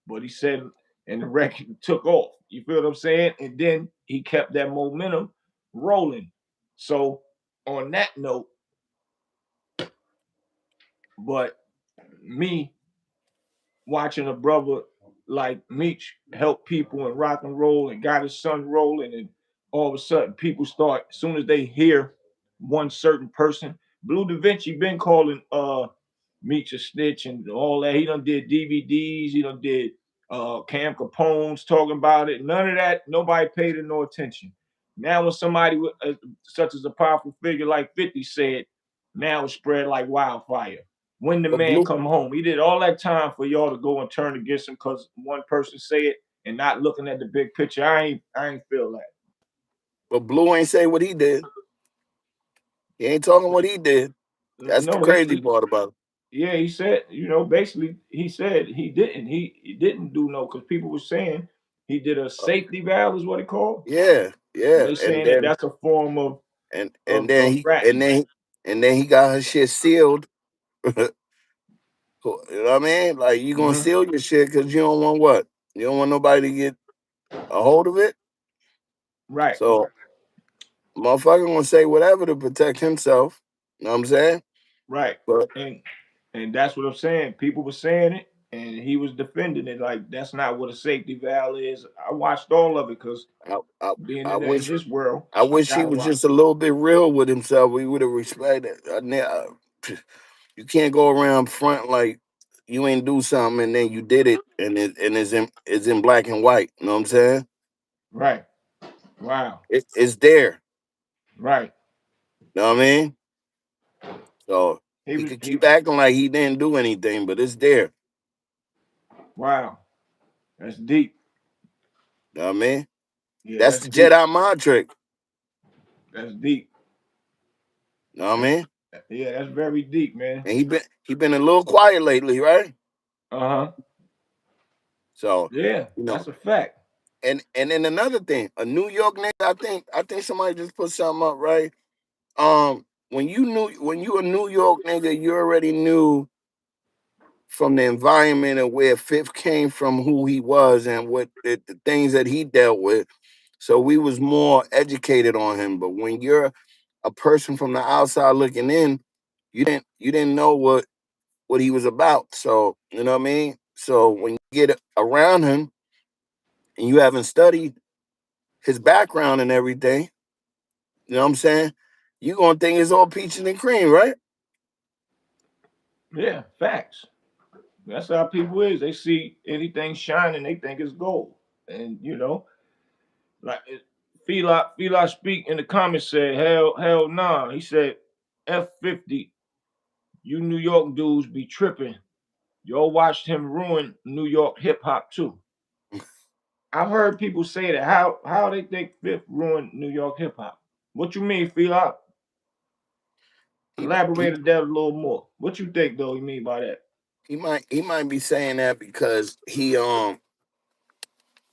But he said, and the record took off. You feel what I'm saying? And then he kept that momentum rolling. So on that note, but me watching a brother like Meech help people and rock and roll and got his son rolling, and all of a sudden people start as soon as they hear one certain person. Blue Da Vinci been calling Meech a snitch and all that. He done did DVDs. He done did Cam Capone's talking about it. None of that. Nobody paid it no attention. Now when somebody such as a powerful figure like 50 said, now it's spread like wildfire. When the But man blue, come home, he did all that time for y'all to go and turn against him because one person say it and not looking at the big picture. I ain't feel that. but blue ain't say what he did. He ain't talking what he did. That's the No, crazy part about it. yeah, he said, basically he said he didn't do no because people were saying he did a safety valve is what it called. Yeah, And yeah. they saying that that's a form of And of, then of he ratting. and then he got her shit sealed. You know what I mean? Like you gonna Mhm. seal your shit because you don't want what? You don't want nobody to get a hold of it. Right, So motherfucker gonna say whatever to protect himself. You know what I'm saying? right. But And and that's what I'm saying. People were saying it and he was defending it like that's not what a safety valve is. I watched all of it because I I, being I in wish his world, I I wish he gotta was watch just a little bit real with himself. We would have respected. You can't go around front like you ain't do something and then you did it and it's in black and white. You know what I'm saying? it. Right. Wow. It's there. Right. You know what I mean? So He he was could he keep acting like he didn't do anything, but it's there. wow. That's deep. You know what I mean? Yeah, That's that's the deep. Jedi mind trick. That's deep. You know what I That's mean? yeah, that's very deep, man. And he been a little quiet lately, right? Uh-huh. So, Yeah, you know, that's a fact. and then another thing, a New York nigga, I think somebody just put something up, right? When you a New York nigga, you already knew from the environment of where Fifth came from, who he was, and what the things that he dealt with. So we was more educated on him. But when you're a person from the outside looking in, you didn't know what he was about. So you know what I mean. So when you get around him and you haven't studied his background and everything, you know what I'm saying? You gonna think it's all peaches and cream, right? Yeah, facts. That's how people is. They see anything shining, they think it's gold. And like Fila speak in the comments said, hell nah. He said, F50, you New York dudes be tripping. Y'all watched him ruin New York hip hop too. I've heard people say that. How they think Fifth ruined New York hip hop? What you mean, Fila? He might he Elaborate that a little more. What you think though? You mean by that? he might be saying that because he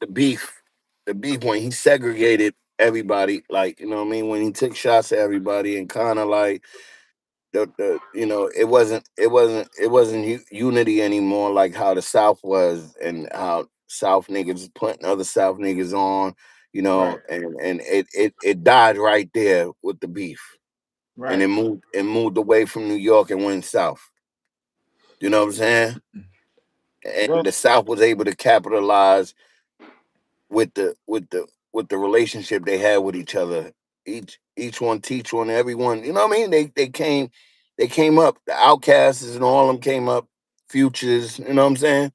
the beef the beef when he segregated. everybody. Like, you know what I mean? When he took shots at everybody and kind of like the it wasn't unity anymore like how the South was and how South niggas putting other South niggas on, Right, and it died right there with the beef. And right. it moved away from New York and went south. You know what I'm saying? And Well, the South was able to capitalize with the relationship they had with each other. Each one teach one, everyone. You know what I mean? They came up. The Outcasts and all them came up. Futures. You know what I'm saying?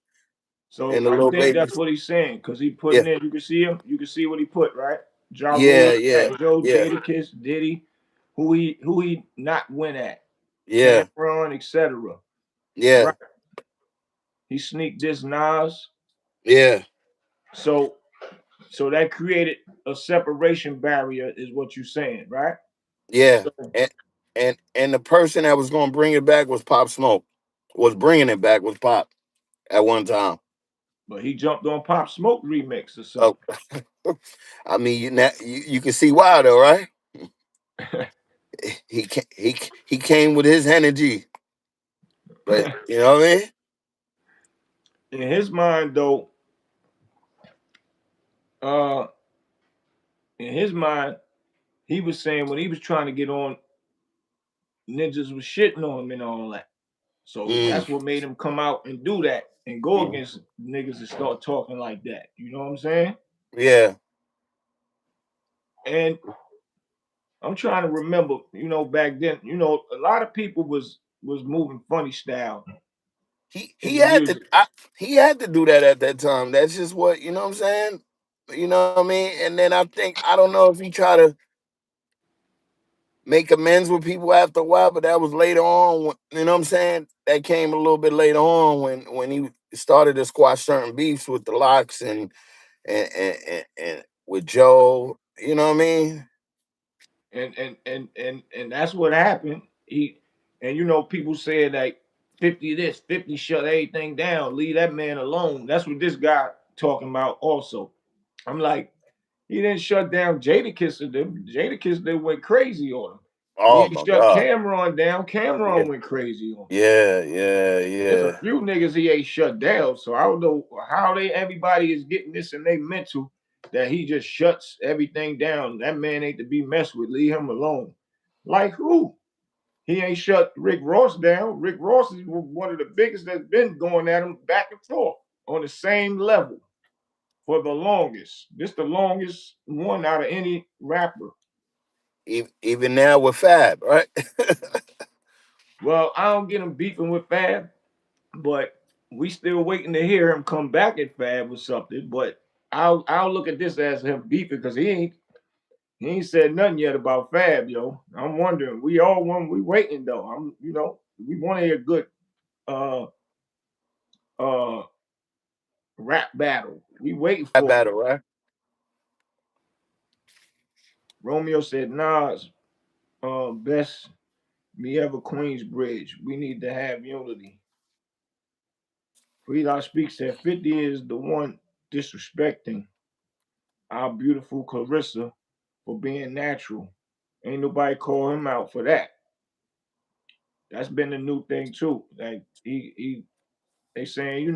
so And the I little think that's babies. what he's saying because he Yeah, putting in. You can see him. You can see what he put right. Ja yeah, Rule, yeah, Fat Joe, yeah, Jadakiss, Diddy, who he not win at, yeah, Cameron, etc. yeah, Right. He sneaked this Nas. yeah, So that created a separation barrier, is what you're saying, right? yeah. So, And the person that was gonna bring it back was Pop Smoke. Was bringing it back was Pop at one time. but he jumped on Pop Smoke remix or Oh, something. I mean, you can see why though, right? He came with his energy, but you know what I mean? In his mind, though, uh, in his mind, he was saying when he was trying to get on, ninjas was shitting on him and all that. So Mm, that's what made him come out and do that and go mm, against niggas and start talking like that. You know what I'm saying? yeah, And I'm trying to remember, back then, a lot of people was moving funny style he in he the had to music. he had to do that at that time. That's just what you know what I'm saying. You know what I mean? And then I don't know if he tried to make amends with people after a while, but that was later on. You know what I'm saying? That came a little bit later on when he started to squash certain beefs with the locks and with Joe. You know what I mean? And that's what happened. And people said like 50 this, 50 shut everything down, leave that man alone. That's what this guy talking about also. I'm like, he didn't shut down Jadakiss and them. Jadakiss they went crazy on him. He Oh ain't my shut God. Cameron down. Yeah, Cameron went crazy on him. yeah, yeah, There's a yeah. few niggas he ain't shut down. So I don't know how everybody is getting this in their mental that he just shuts everything down. That man ain't to be messed with. Leave him alone. Like who? He ain't shut Rick Ross down. Rick Ross is one of the biggest that's been going at him back and forth on the same level for the longest. This the longest one out of any rapper. Even now with Fab, right? Well, I don't get him beefing with Fab, but we still waiting to hear him come back at Fab or something. But I'll look at this as him beefing because he ain't said nothing yet about Fab, yo. I'm wondering. We waiting though. We want to hear good uh uh rap battle. We waiting That for it. battle, right? Romeo said, Nas, best me ever Queensbridge. We need to have unity. Freelon Speaks said 50 is the one disrespecting our beautiful Clarissa for being natural. Ain't nobody call him out for that. That's been the new thing too. Like they saying,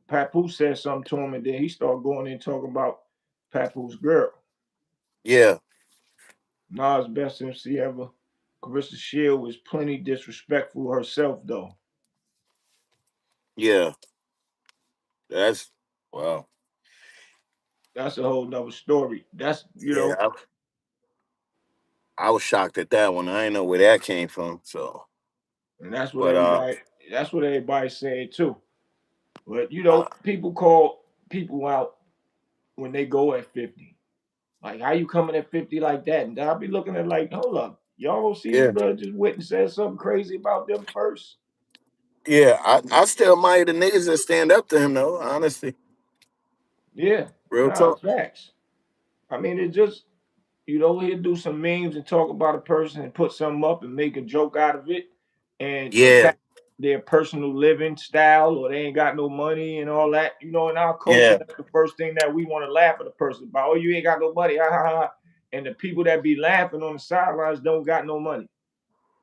Papoose said something to him and then he started going in talking about Papoose girl. Yeah, Nas best MC ever. Carissa Shield was plenty disrespectful herself though. yeah. That's wow. That's a whole nother story. That's Yeah, I was shocked at that one. I didn't know where that came from. So, and that's what but everybody saying too. But uh people call people out when they go at 50. Like how you coming at 50 like that? And I'll be looking at like, hold up. Y'all don't see this yeah, brother just went and said something crazy about them first. yeah. I still admire the niggas that stand up to him though. Honestly, Yeah. real Nah, talk. it's facts. I mean, it just he'll do some memes and talk about a person and put something up and make a joke out of it and Yeah, attack their personal living style or they ain't got no money and all that. In our culture, yeah, that's the first thing that we want to laugh at a person about. Oh, you ain't got no money. Ha ha ha. And the people that be laughing on the sidelines don't got no money.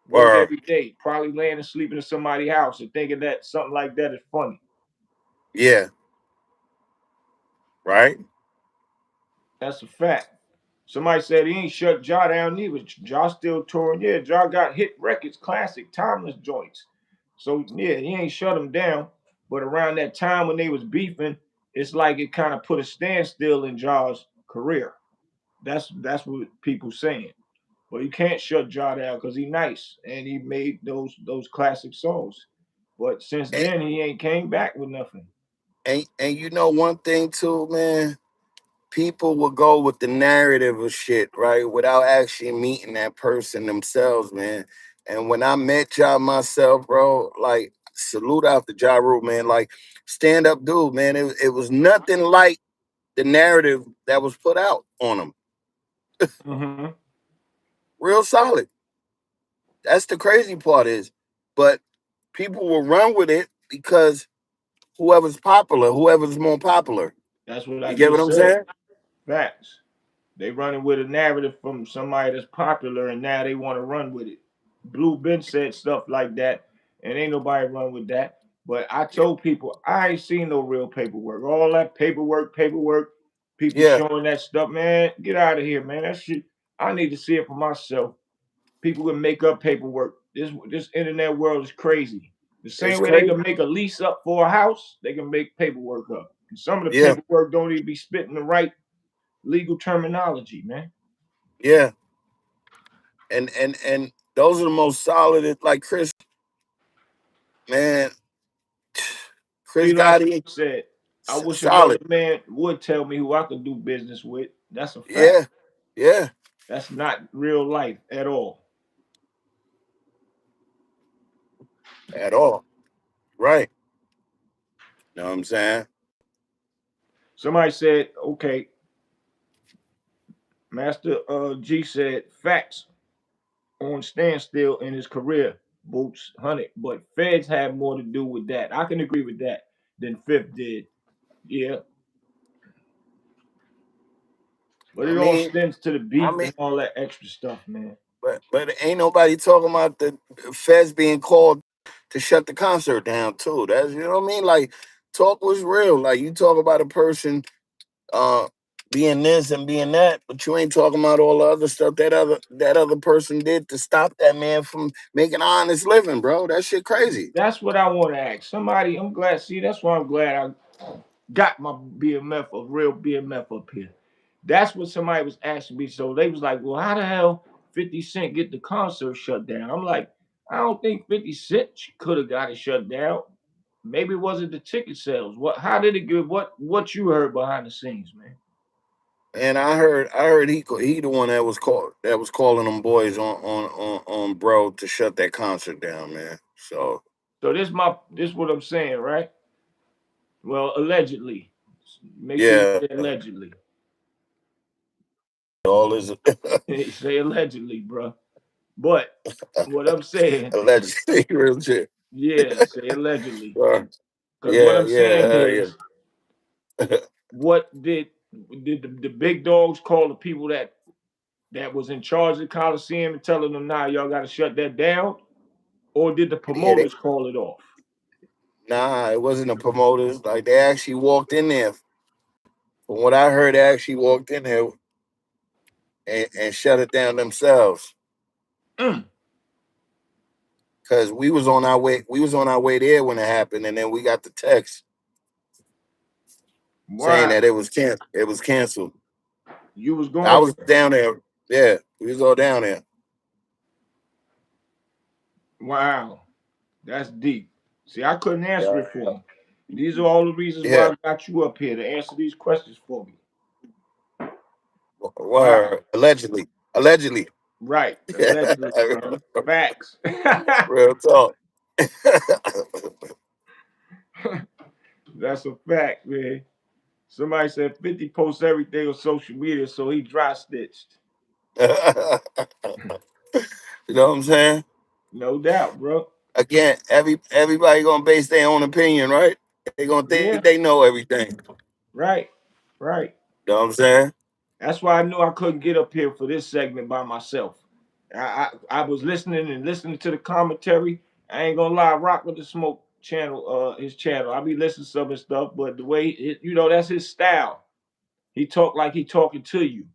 Work Or every day, probably laying and sleeping in somebody's house and thinking that something like that is funny. yeah, right. That's a fact. Somebody said he ain't shut Jaw down either. Jaw still touring. Yeah, Jaw got hit records, classic, timeless joints. So yeah, he ain't shut him down. But around that time when they was beefing, it's like it kind of put a standstill in Jaw's career. That's what people saying. But you can't shut Jaw down because he nice and he made those classic songs. But since And, then he ain't came back with nothing. and you know one thing too, man. People will go with the narrative of shit, right, without actually meeting that person themselves, man. And when I met Ja myself, bro, like salute out to Ja Rule, man. Like stand up dude, man. It was nothing like the narrative that was put out on him. Mm-hmm. Real solid. That's the crazy part is, but people will run with it because whoever's popular, whoever's more popular. That's what I You get what just I'm said. saying? Facts. They running with a narrative from somebody that's popular, and now they want to run with it. Blue Ben said stuff like that, and ain't nobody run with that. But I Yeah. told people I ain't seen no real paperwork. All that paperwork. People Yeah. showing that stuff, man. Get out of here, man. That shit. I need to see it for myself. People can make up paperwork. This internet world is crazy. The It's same way they crazy. can make a lease up for a house, they can make paperwork up. And some of the Yeah. paperwork don't even be spitting the right legal terminology, man. Yeah. And those are the most solid. Like Chris, man, Chris See, like Gotti, I said, I wish a brother solid. man would tell me who I could do business with. That's a fact. Yeah, yeah, That's not real life at all. at all. Right. Know what I'm saying? Somebody said, okay, Master G said, facts on standstill in his career, Boots, 100. But Feds had more to do with that. I can agree with that than Fifth did. Yeah. But I it all mean, stems to the I beef mean, and all that extra stuff, man. but ain't nobody talking about the feds being called to shut the concert down too. That's you know what I mean. Like talk was real. Like you talk about a person uh being this and being that, but you ain't talking about all the other stuff that other person did to stop that man from making an honest living, bro. That shit crazy. That's what I want to ask. Somebody, I'm glad, see, that's why I'm glad I got my BMF, a real BMF up here. That's what somebody was asking me. So they was like, well, how the hell 50 Cent get the concert shut down? I'm like, I don't think 50 Cent could have got it shut down. Maybe it wasn't the ticket sales. What? How did it get? What you heard behind the scenes, man? And I heard he the one that was calling them boys on bro to shut that concert down, man. So So this what I'm saying, right? Well, allegedly. Make sure you yeah, say allegedly. all is Say allegedly, bro. But what I'm saying, allegedly real shit. yeah, say allegedly. Uh, Because what yeah, I'm saying yeah, is, what did the big dogs call the people that was in charge of the Coliseum and telling them, nah, y'all got to shut that down? Or did the yeah. promoters call it off? Nah, it wasn't the promoters. Like they actually walked in there. From what I heard, they actually walked in there and shut it down themselves. Mm, Cause we was on our way. We was on our way there when it happened, and then we got the text saying wow. that it was canceled. You was I going was through. down there. Yeah, we was all down there. Wow. That's deep. See, I couldn't answer Yeah. it for him. These are all the reasons why Yeah. I got you up here to answer these questions for me. Wow. Were allegedly. Allegedly. Right. Allegedly, brother. Facts. Real talk. That's a fact, man. Somebody said 50 posts everything on social media, so he dry stitched. You know what I'm saying? No doubt, bro. Again, everybody gonna base their own opinion, right? They gonna think Yeah, they know everything. right. Right. You know what I'm saying? That's why I knew I couldn't get up here for this segment by myself. I was listening and listening to the commentary. I ain't gonna lie, Rock with the Smoke channel, his channel. I be listening to some of his stuff, but the way that's his style. He talk like he talking to you.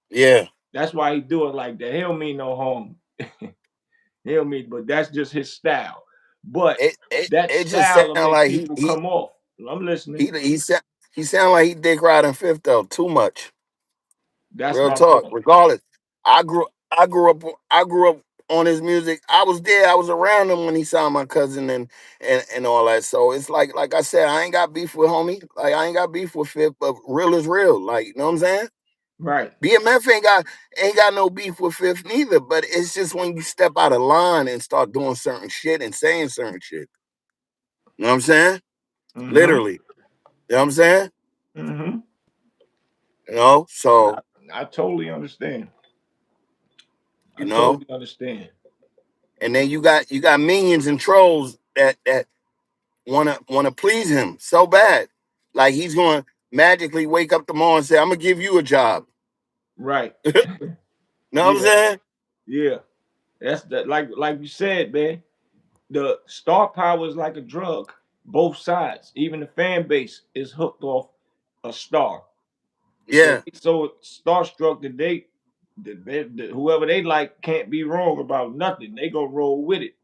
Yeah. That's why he do it like that. He don't mean no harm. He don't mean, but that's just his style. But that It just sound style will make like people come off. I'm listening. he sound like he dick riding fifth though too much. That's Real my talk. point. Regardless, I grew up on his music. I was there. I was around him when he signed my cousin and all that. So it's like I said, I ain't got beef with homie. Like I ain't got beef with Fifth, but real is real. Like you know what I'm saying? Right. BMF ain't got no beef with Fifth neither. But it's just when you step out of line and start doing certain shit and saying certain shit. You know what I'm saying? Mm-hmm. Literally. You know what I'm saying? Mm-hmm. You know, so I totally understand. I you know, totally understand. and then you got minions and trolls that wanna please him so bad. Like he's gonna magically wake up tomorrow and say, I'm gonna give you a job. Right. Know what I'm Yeah. saying? Yeah. That's that. Like you said, man. The star power is like a drug. Both sides, even the fan base, is hooked off a star. So Yeah. so starstruck that whoever they like can't be wrong about nothing. They gonna roll with it.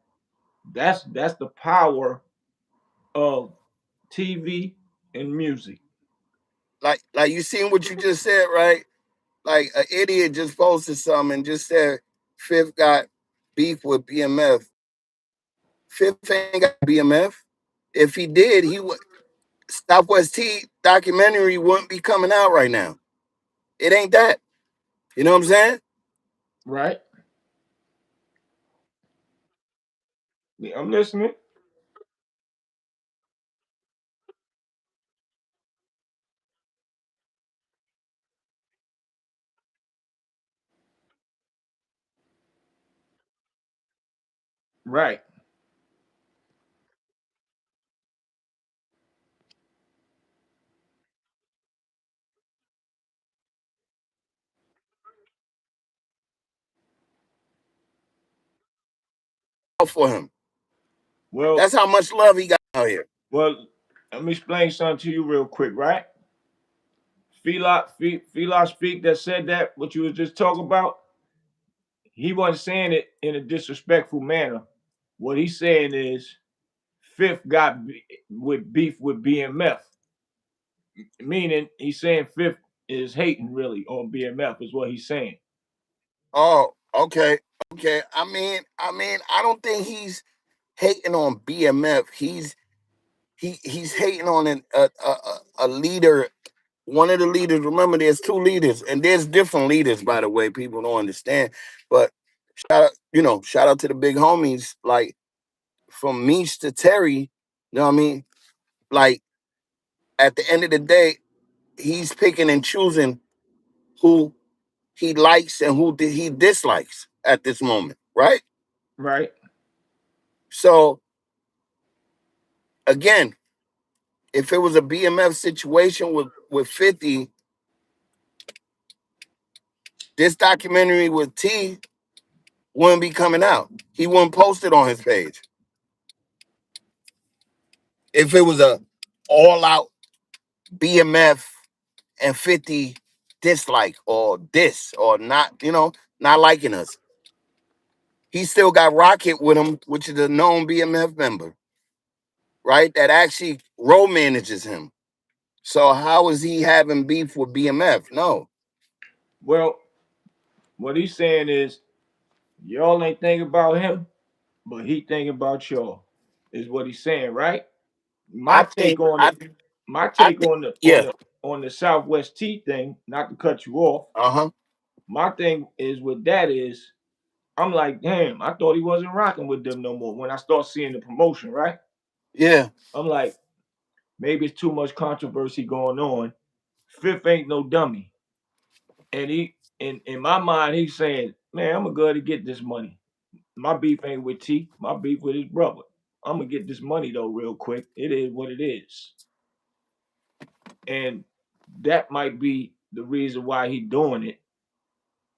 That's the power of TV and music. Like you seen what you just said, right? Like an idiot just posted something and just said Fifth got beef with BMF. Fifth ain't got BMF. If he did, he would Southwest T documentary wouldn't be coming out right now. It ain't that. You know what I'm saying? Right? Yeah, I'm listening. Right. For him. Well, That's how much love he got out here. well, let me explain something to you real quick, right? Fila speak that said that what you was just talking about. He wasn't saying it in a disrespectful manner. What he's saying is Fifth got with beef with BMF, meaning he's saying Fifth is hating really on BMF is what he's saying. Oh, okay. Okay. I mean, I don't think he's hating on BMF. He's hating on a leader, one of the leaders. Remember, there's two leaders, and there's different leaders, by the way. People don't understand. But shout out to the big homies, like from Meech to Terry. You know what I mean? Like at the end of the day, he's picking and choosing who he likes and who he dislikes at this moment, right? Right, So again, if it was a BMF situation with 50, this documentary with T wouldn't be coming out. He wouldn't post it on his page. If it was a all out BMF and 50 dislike or diss or not, not liking us. He still got Rocket with him, which is a known BMF member, right? That actually road manages him. So how is he having beef with BMF? No. well, what he's saying is y'all ain't thinking about him, but he thinking about y'all. Is what he's saying, right? My I take think on I it. My I take think on the on yeah. the on the Southwest T thing. Not to cut you off. Uh-huh. My thing is with that is I'm like, damn, I thought he wasn't rocking with them no more. When I start seeing the promotion, right? Yeah. I'm like, maybe it's too much controversy going on. Fifth ain't no dummy. And he in my mind, he's saying, man, I'm gonna go to get this money. My beef ain't with T, my beef with his brother. I'm gonna get this money though, real quick. It is what it is. And that might be the reason why he doing it,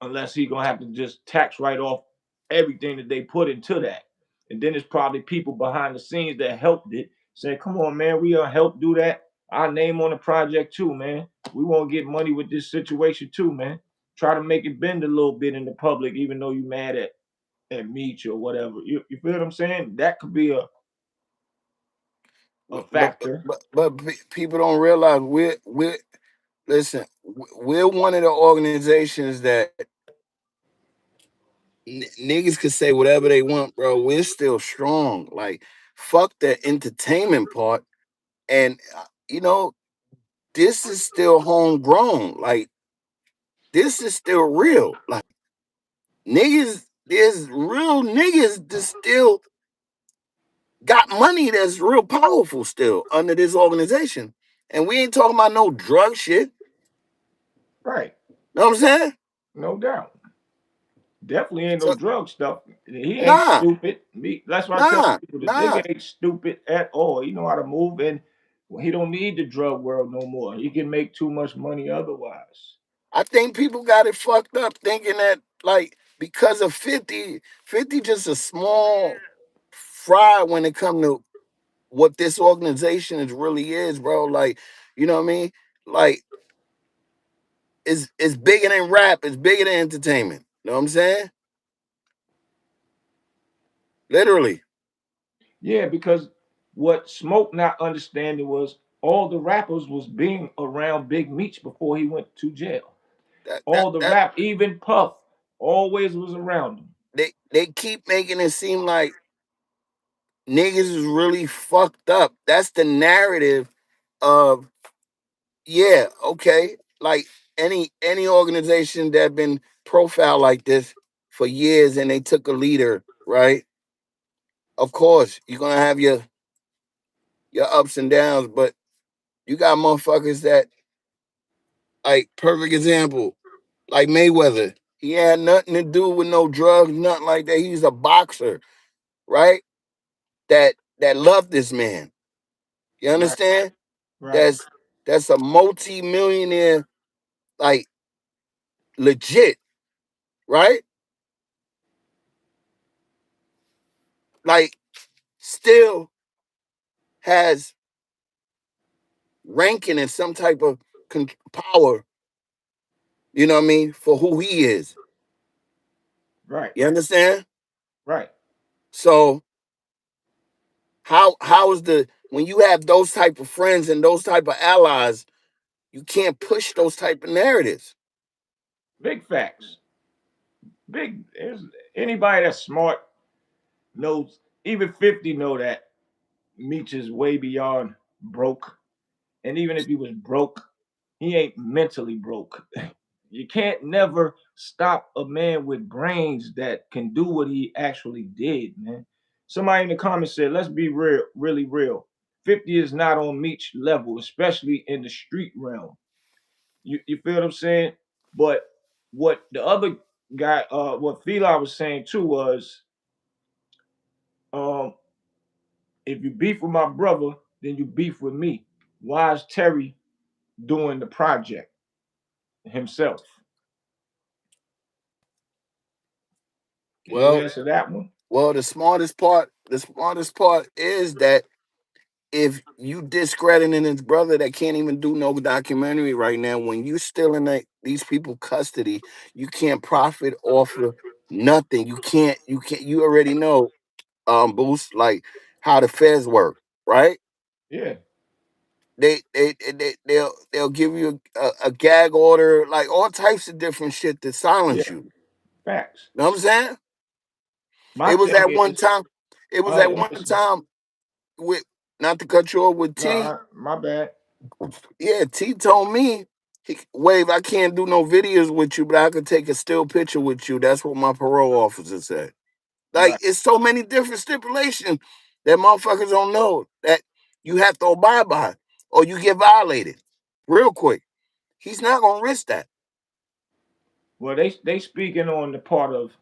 unless he gonna have to just tax write off everything that they put into that. And then there's probably people behind the scenes that helped it, saying, "Come on, man, we gonna help do that. Our name on the project too, man. We want to get money with this situation too, man. Try to make it bend a little bit in the public, even though you mad at Meech or whatever. You feel what I'm saying? That could be a but factor, people don't realize we're listen, we're one of the organizations that niggas could say whatever they want, bro. We're still strong. Like, fuck the entertainment part. And, this is still homegrown. Like, this is still real. Like, niggas, there's real niggas that still got money that's real powerful still under this organization. And we ain't talking about no drug shit. right? Know what I'm saying? No doubt. Definitely ain't no So, drug stuff. He ain't nah, stupid. That's why I tell nah, people the nigga nah. ain't stupid at all. He know how to move, and he don't need the drug world no more. He can make too much money otherwise. I think people got it fucked up thinking that, like, because of 50, 50 just a small fry when it come to what this organization is really is, bro. Like, you know what I mean? Like, it's bigger than rap, it's bigger than entertainment. You know what I'm saying? Literally. Yeah, because what Smoke not understanding was all the rappers was being around Big Meech before he went to jail. That that All the that rap, even Puff, always was around him. they keep making it seem like niggas is really fucked up. That's the narrative of, yeah, okay. Like, any organization that been profiled like this for years and they took a leader, right? Of course, you're gonna have your ups and downs, but you got motherfuckers that, like, perfect example, like Mayweather. He had nothing to do with no drugs, nothing like that. He's a boxer, right? That loved this man. You Right, understand? right, That's a multi-millionaire, like, legit, right? Like, still has ranking and some type of power, you know what I mean, for who he is. right, You understand? right. So how is the when you have those type of friends and those type of allies, you can't push those type of narratives. Big facts. Big. Anybody that's smart knows. Even 50 know that Meech is way beyond broke. And even if he was broke, he ain't mentally broke. You can't never stop a man with brains that can do what he actually did, man. Somebody in the comments said, let's be real, really real. 50 is not on Meech level, especially in the street realm. You feel what I'm saying? But what the other guy, what Fila was saying too was, um, if you beef with my brother, then you beef with me. Why is Terry doing the project himself? Can you Well, answer that one? the smartest part is that if you discrediting his brother that can't even do no documentary right now, when you still in these people custody, you can't profit off of nothing. You already know, Boost, like, how the feds work, right? Yeah, They'll give you a gag order, like all types of different shit to silence yeah, you. facts. Know what I'm saying? My It was thing at one is, time. It was at I'm one listening. time with, not to cut you off, with T. No, my bad. Yeah, T told me, Wave, I can't do no videos with you, but I could take a still picture with you. That's what my parole officer said. Like, Right. it's so many different stipulations that motherfuckers don't know that you have to abide by, or you get violated real quick. He's not gonna risk that. Well, they speaking on the part of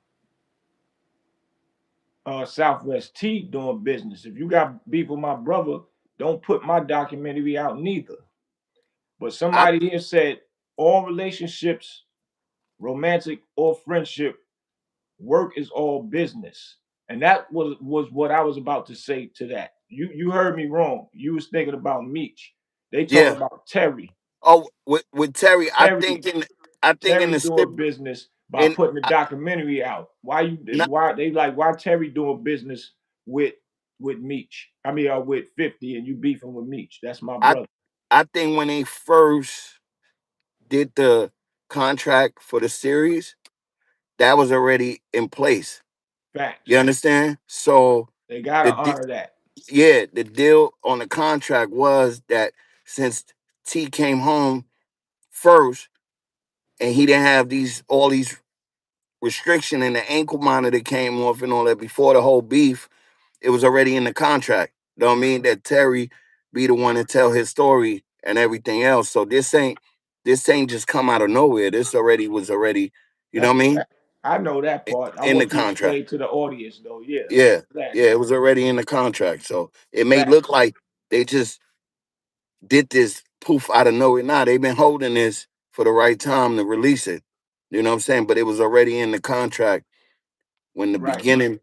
Southwest T doing business. If you got beef with my brother, don't put my documentary out neither. But I somebody here said all relationships, romantic or friendship, work is all business. And that was what I was about to say to that. You heard me wrong. You was thinking about Meech. They talking Yeah. about Terry. Oh, with Terry, Terry I think in Terry the doing script business by in putting the documentary out. not Why they like why Terry doing business with Meech? I mean, with 50 and you beefing with Meech. That's my I brother. I think when they first did the contract for the series, that was already in place. You Facts. understand? So They gotta the honor that. yeah, the deal on the contract was that since T came home first and he didn't have these all these restriction and the ankle monitor came off and all that before the whole beef, it was already in the contract. You know what I mean? That Terry be the one to tell his story and everything else. So this ain't just come out of nowhere. This already was already, you know That's what a I mean? fact. I know that part. I In the want you to contract. explain to the audience though. Yeah, Yeah. that Yeah, it now. was already in the contract. So it may look Facts. like they just did this poof out of nowhere. Nah, they've been holding this for the right time to release it. You know what I'm saying? But it was already in the contract when the Right. beginning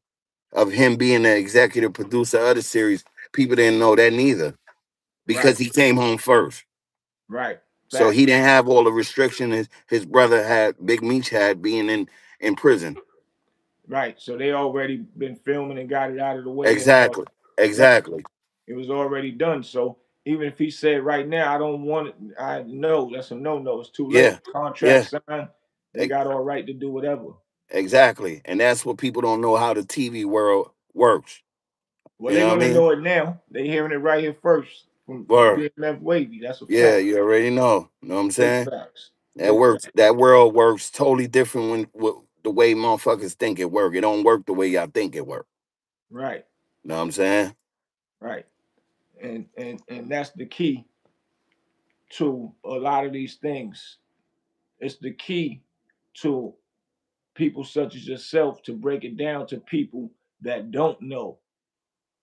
of him being the executive producer of the series, people didn't know that neither because Right. he came home first. Right. So Facts. he didn't have all the restrictions his brother had, Big Meech had, being in prison. Right. So they already been filming and got it out of the way and all. Exactly. Right. Exactly. It was already done. So even if he said right now, I don't want it, I know that's a no. It's too late. Yeah. Contract Yeah. signed. They e- got all right to do whatever. Exactly. And that's what people don't know how the TV world works. Well, You they're know what I gonna mean? know it now. They hearing it right here first from Word. BMF Wavy. That's a Yeah, fact. you already know. Know what I'm Big saying? facts. That Big works. facts. That world works totally different the way motherfuckers think it work. It don't work the way y'all think it work. Right. Know what I'm saying? Right. And that's the key to a lot of these things. It's the key to people such as yourself to break it down to people that don't know,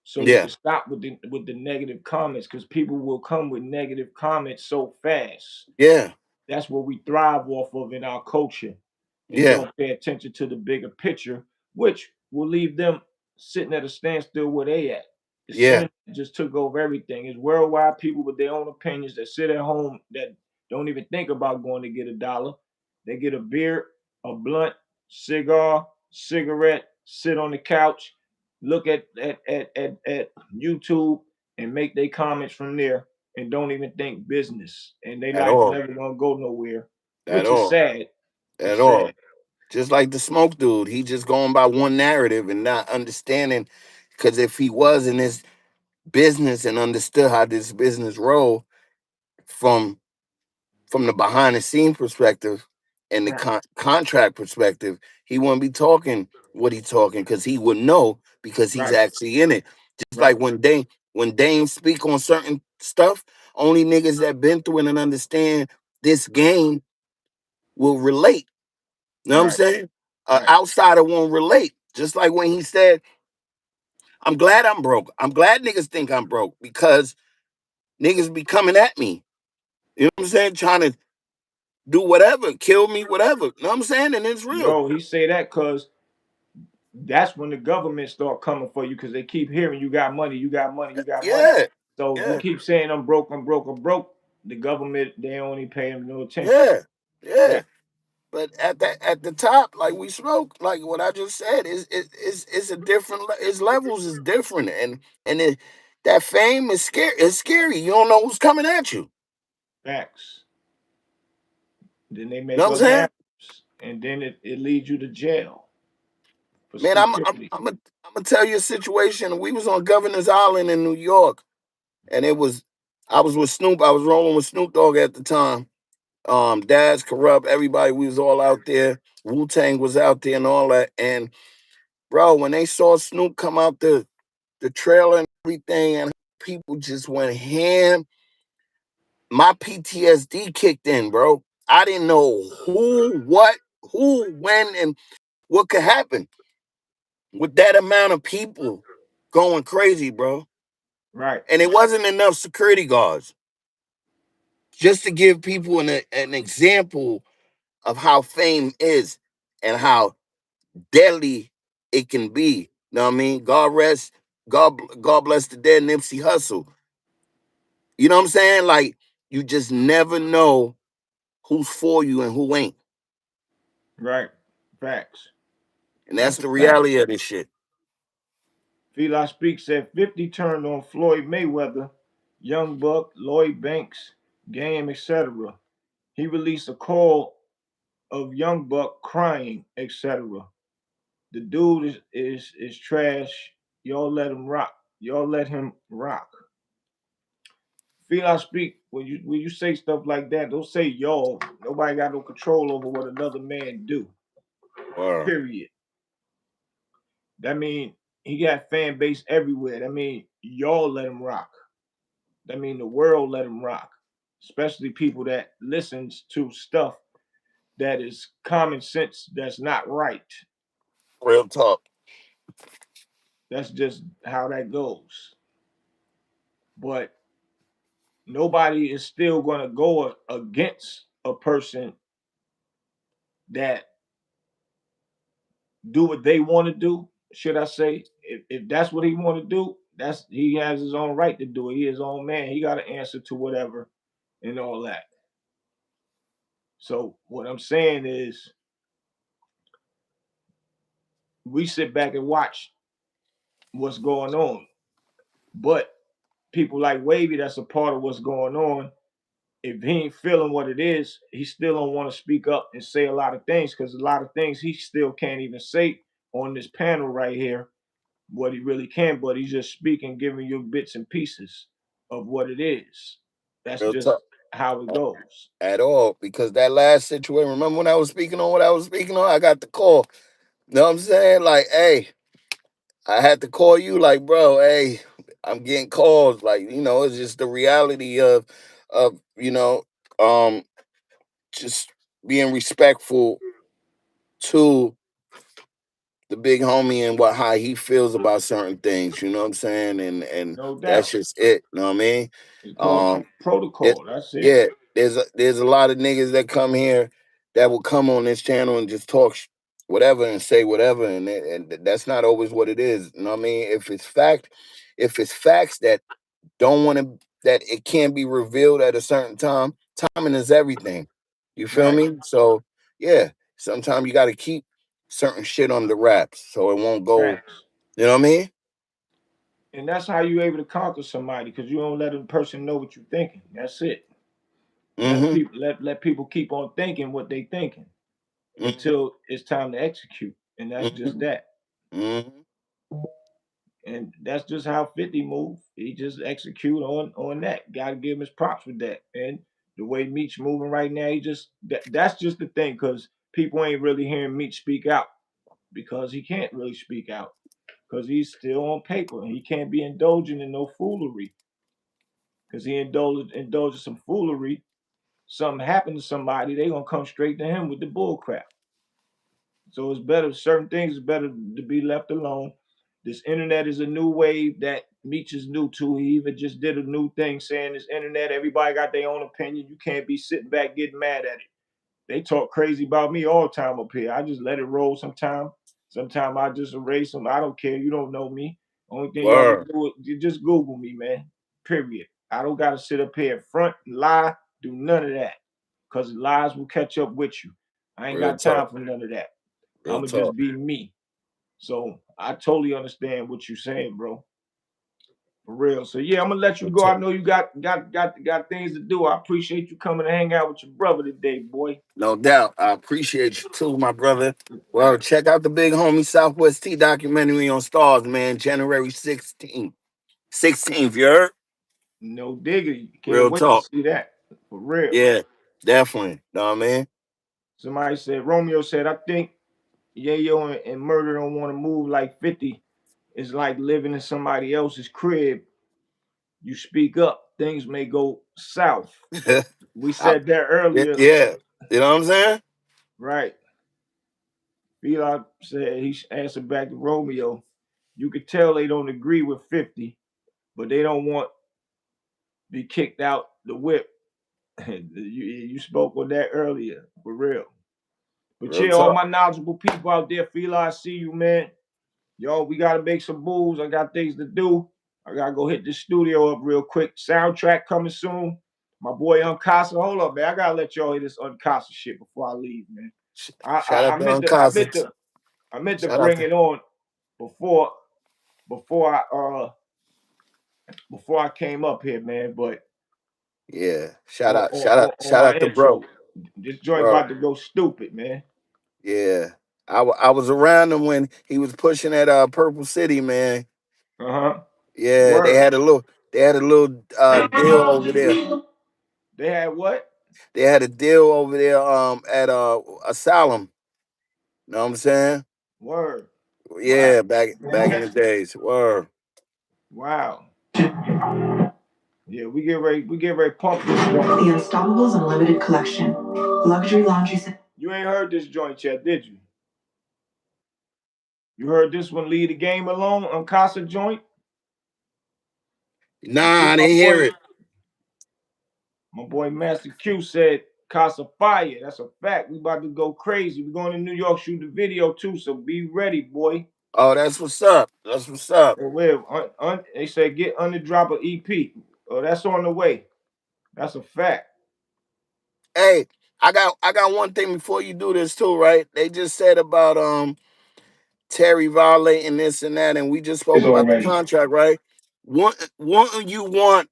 so you can Yeah. stop with the negative comments because people will come with negative comments so fast. Yeah. That's what we thrive off of in our culture, and Yeah. don't pay attention to the bigger picture, which will leave them sitting at a standstill where they at. This Yeah. internet just took over everything. It's worldwide people with their own opinions that sit at home that don't even think about going to get a dollar. They get a beer, a blunt, cigar, cigarette, sit on the couch, look at YouTube and make their comments from there and don't even think business. And their At life all. never gonna go nowhere, At which is all. sad. At It's sad. all. Just like the smoke dude, he just going by one narrative and not understanding. Because if he was in this business and understood how this business roll from the behind the scene perspective and the Right, contract perspective, he wouldn't be talking what he talking because he would know because he's right, actually in it. Just right, like when Dame speak on certain stuff, only niggas that been through it and understand this game will relate. You know what I'm right, saying? right. Outsider won't relate. Just like when he said, "I'm glad I'm broke. I'm glad niggas think I'm broke because niggas be coming at me. You know what I'm saying? Trying to do whatever, kill me, whatever. You know what I'm saying? And it's real. No, he say that because that's when the government start coming for you because they keep hearing you got money, you got money, you got money. Yeah, So you yeah, keep saying I'm broke, I'm broke, I'm broke. The government they only pay him no attention. yeah, yeah. Fact, But at the top, like we smoke, like what I just said, is a different. Its levels is different, and that fame is scary. It's scary. You don't know who's coming at you. facts. Then they You know make what I'm up saying? narratives, and then it leads you to jail for Man, stupidity. I'm gonna tell you a situation. We was on Governor's Island in New York, and I was with Snoop. I was rolling with Snoop Dogg at the time. Dad's Corrupt, everybody, we was all out there. Wu Tang was out there and all that. And bro, when they saw Snoop come out the trailer and everything, and people just went ham, my PTSD kicked in, bro. I didn't know who, when, and what could happen with that amount of people going crazy, bro. Right, And it wasn't enough security guards. just to give people an example of how fame is and how deadly it can be. You know what I mean? God bless the dead Nipsey Hussle. You know what I'm saying? Like, you just never know who's for you and who ain't. Right. Facts. And that's That's a the fact. reality of this shit. Feli Speak said 50 turned on Floyd Mayweather, Young Buck, Lloyd Banks, Game, etc. He released a call of Young Buck crying, etc. The dude is trash. Y'all let him rock. Y'all let him rock. Feel I speak when you say stuff like that, don't say y'all. Nobody got no control over what another man do. Or Period. That mean he got fan base everywhere. That mean y'all let him rock. That mean the world let him rock. Especially people that listens to stuff that is common sense that's not right. real talk. That's just how that goes. But nobody is still going to go against a person that do what they want to do. Should I say, if that's what he want to do, that's he has his own right to do it. He his own man. He got to answer to whatever and all that. So what I'm saying is, we sit back and watch what's going on. But people like Wavy, that's a part of what's going on. If he ain't feeling what it is, he still don't want to speak up and say a lot of things because a lot of things he still can't even say on this panel right here what he really can, but he's just speaking, giving you bits and pieces of what it is. That's Real just talk. how it goes. At all. Because that last situation, remember when I was speaking on what I was speaking on? I got the call. You know what I'm saying? Like, hey, I had to call you, like, bro, hey, I'm getting calls. Like, it's just the reality of, um, just being respectful to the big homie and how he feels about certain things, you know what I'm saying? And No that's doubt. just it, you know what I mean? It's called Um it protocol. That's it. yeah, there's a lot of niggas that come here that will come on this channel and just talk whatever and say whatever, and that's not always what it is, you know what I mean? If it's facts that don't want to that it can't be revealed at a certain time, timing is everything. You feel Right. me? So yeah, sometimes you got to keep certain shit on the wraps so it won't go. Facts. You know what I mean? And that's how you able to conquer somebody because you don't let a person know what you're thinking. That's it. Mm-hmm. Let people keep on thinking what they thinking Mm-hmm. until it's time to execute. And that's just Mm-hmm. that. Mm-hmm. And that's just how 50 move. He just execute on that. Gotta give him his props with that. And the way Meech moving right now, he just that's just the thing, because people ain't really hearing Meech speak out because he can't really speak out. Because he's still on paper. He can't be indulging in no foolery. Because he indulges some foolery, something happened to somebody, they gonna come straight to him with the bull crap. So it's better. Certain things is better to be left alone. This internet is a new wave that Meech is new to. He even just did a new thing saying this internet. Everybody got their own opinion. You can't be sitting back getting mad at it. They talk crazy about me all the time up here. I just let it roll sometime. Sometimes I just erase them. I don't care. You don't know me. Only thing you have to Word. do is you just Google me, man. Period. I don't got to sit up here in front, lie, do none of that. Because lies will catch up with you. I ain't Real got time talk. for none of that. Real I'ma just talk. be me. So I totally understand what you're saying, bro. For real. So yeah, I'm gonna let you Real go. I talk. know you got things to do. I appreciate you coming to hang out with your brother today, boy. No doubt. I appreciate you too, my brother. Well, check out the big homie Southwest T documentary on Stars, man. January 16th. 16th, you heard? No diggity. Can't Real wait to talk. see that. For real. Yeah, definitely. Know what I mean? Somebody said, Romeo said, I think Yayo and Murder don't want to move like 50. It's like living in somebody else's crib. You speak up, things may go south. We I, said that yeah, earlier, yeah. You know what I'm saying? right? Eli said he answered back to Romeo. You could tell they don't agree with 50, but they don't want to be kicked out the whip. you spoke on that earlier, for real. But Real yeah, all talk. my knowledgeable people out there, feel I see you, man. Yo, we gotta make some moves. I got things to do. I gotta go hit the studio up real quick. Soundtrack coming soon. My boy Uncasa. Hold up, man. I gotta let y'all hear this Uncasa shit before I leave, man. Shout I out to meant to I Uncasa. meant to I meant to Shout out bring to it on before before I before I came up here, man. But yeah. on Shout my out to bro. intro, this joint Bro. about to go stupid, man. Yeah. I was around him when he was pushing at Purple City, man. Uh-huh. Yeah, Word. they had a little deal over there. They had what? They had a deal over there at Asylum. Know what I'm saying? Word. Wow. Yeah, back in the days. Word. Wow. Yeah, we get ready to pump this joint. The Unstoppables Unlimited Collection. Luxury laundry set. You ain't heard this joint yet, did you? You heard this one lead the game alone on Casa joint? Nah, You see I didn't hear it. my boy Master Q said Casa fire. That's a fact. We about to go crazy. We going to New York shoot the video too, so be ready, boy. Oh, that's what's up. That's what's up. They said get underdrop of EP. Oh, that's on the way. That's a fact. Hey, I got one thing before you do this too, right? They just said about Terry violating this and that, and we just spoke about the contract, right? Wouldn't you want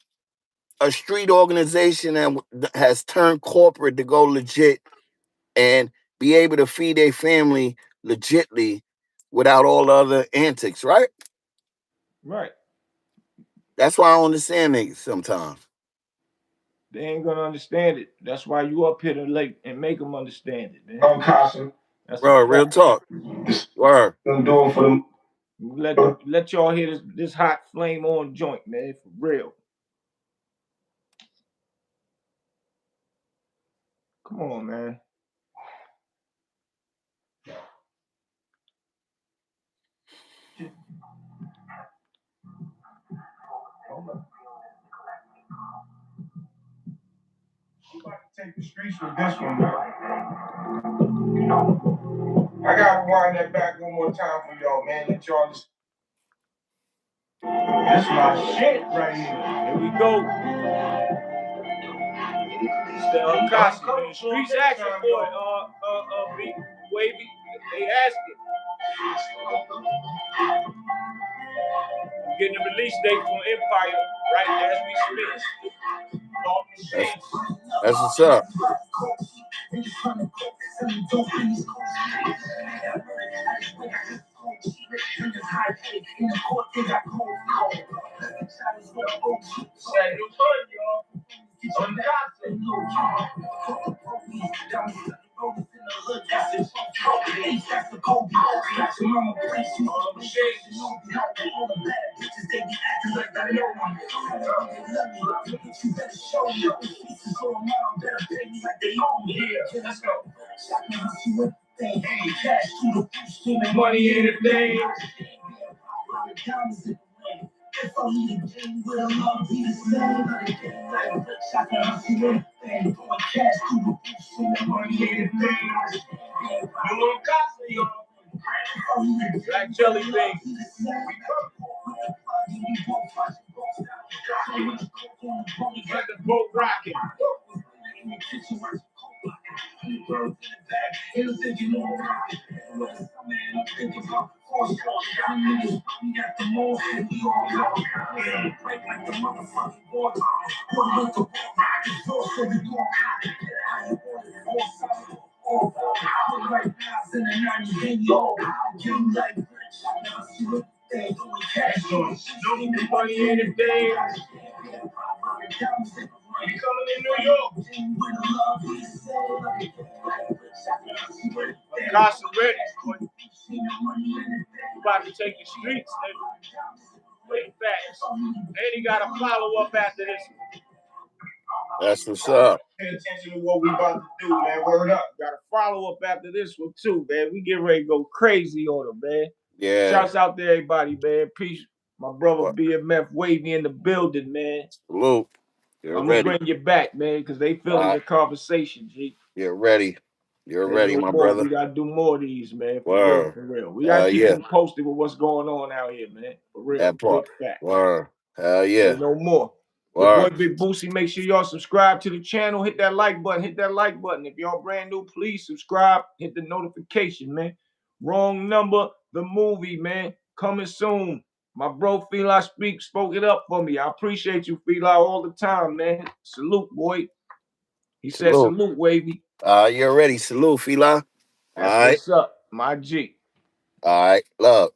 a street organization that has turned corporate to go legit and be able to feed their family legitly without all the other antics, right? Right. That's why I don't understand niggas sometimes. They ain't gonna understand it. That's why you up here to and make them understand it, man. Casa. That's a Bro, real fact. talk. Word. I'm doing for them. Let y'all hear this hot flame on joint, man, for real. Come on, man. We about to take the streets with this one, man. I gotta wind that back one more time for y'all, man. Let y'all understand. That's my shit right here. Here we go. It's the Uncasa. The streets action for it, Big Wavy. They asking. We're getting a release date from Empire right as we speak. That's what's up. Money ain't a thing. Black jelly thing. Got the boat rocking. Money ain't a thing. We coming in New York. Casa ready. You about to take the streets, nigga. Wait fast. And he got a follow up after this. That's what's up. Pay attention to what we about to do, man. Word up. Got a follow up after this one too, man. We get ready to go crazy on them, man. Yeah. Shouts out to everybody, man. Peace. My brother BMF Wavy in the building, man. Salute. You're I'm gonna ready. bring you back, man, because they feeling your conversation, G. You're ready. You're Say ready, no my more. We brother. gotta do more of these, man. For real, Word. for real. We gotta keep Yeah. you posted with what's going on out here, man. For real. That part. Big facts. Word. Hell Say yeah. no more. Your boy Word. Big Bootsie, make sure y'all subscribe to the channel. Hit that like button. Hit that like button. If y'all brand new, please subscribe. Hit the notification, man. Wrong number, the movie, man. Coming soon. My bro Fila spoke it up for me. I appreciate you, Fila, all the time, man. Salute, boy. He said Salute. salute, Wavy. You're ready. Salute, Fila. All That's right. what's up, my G. All right. Love.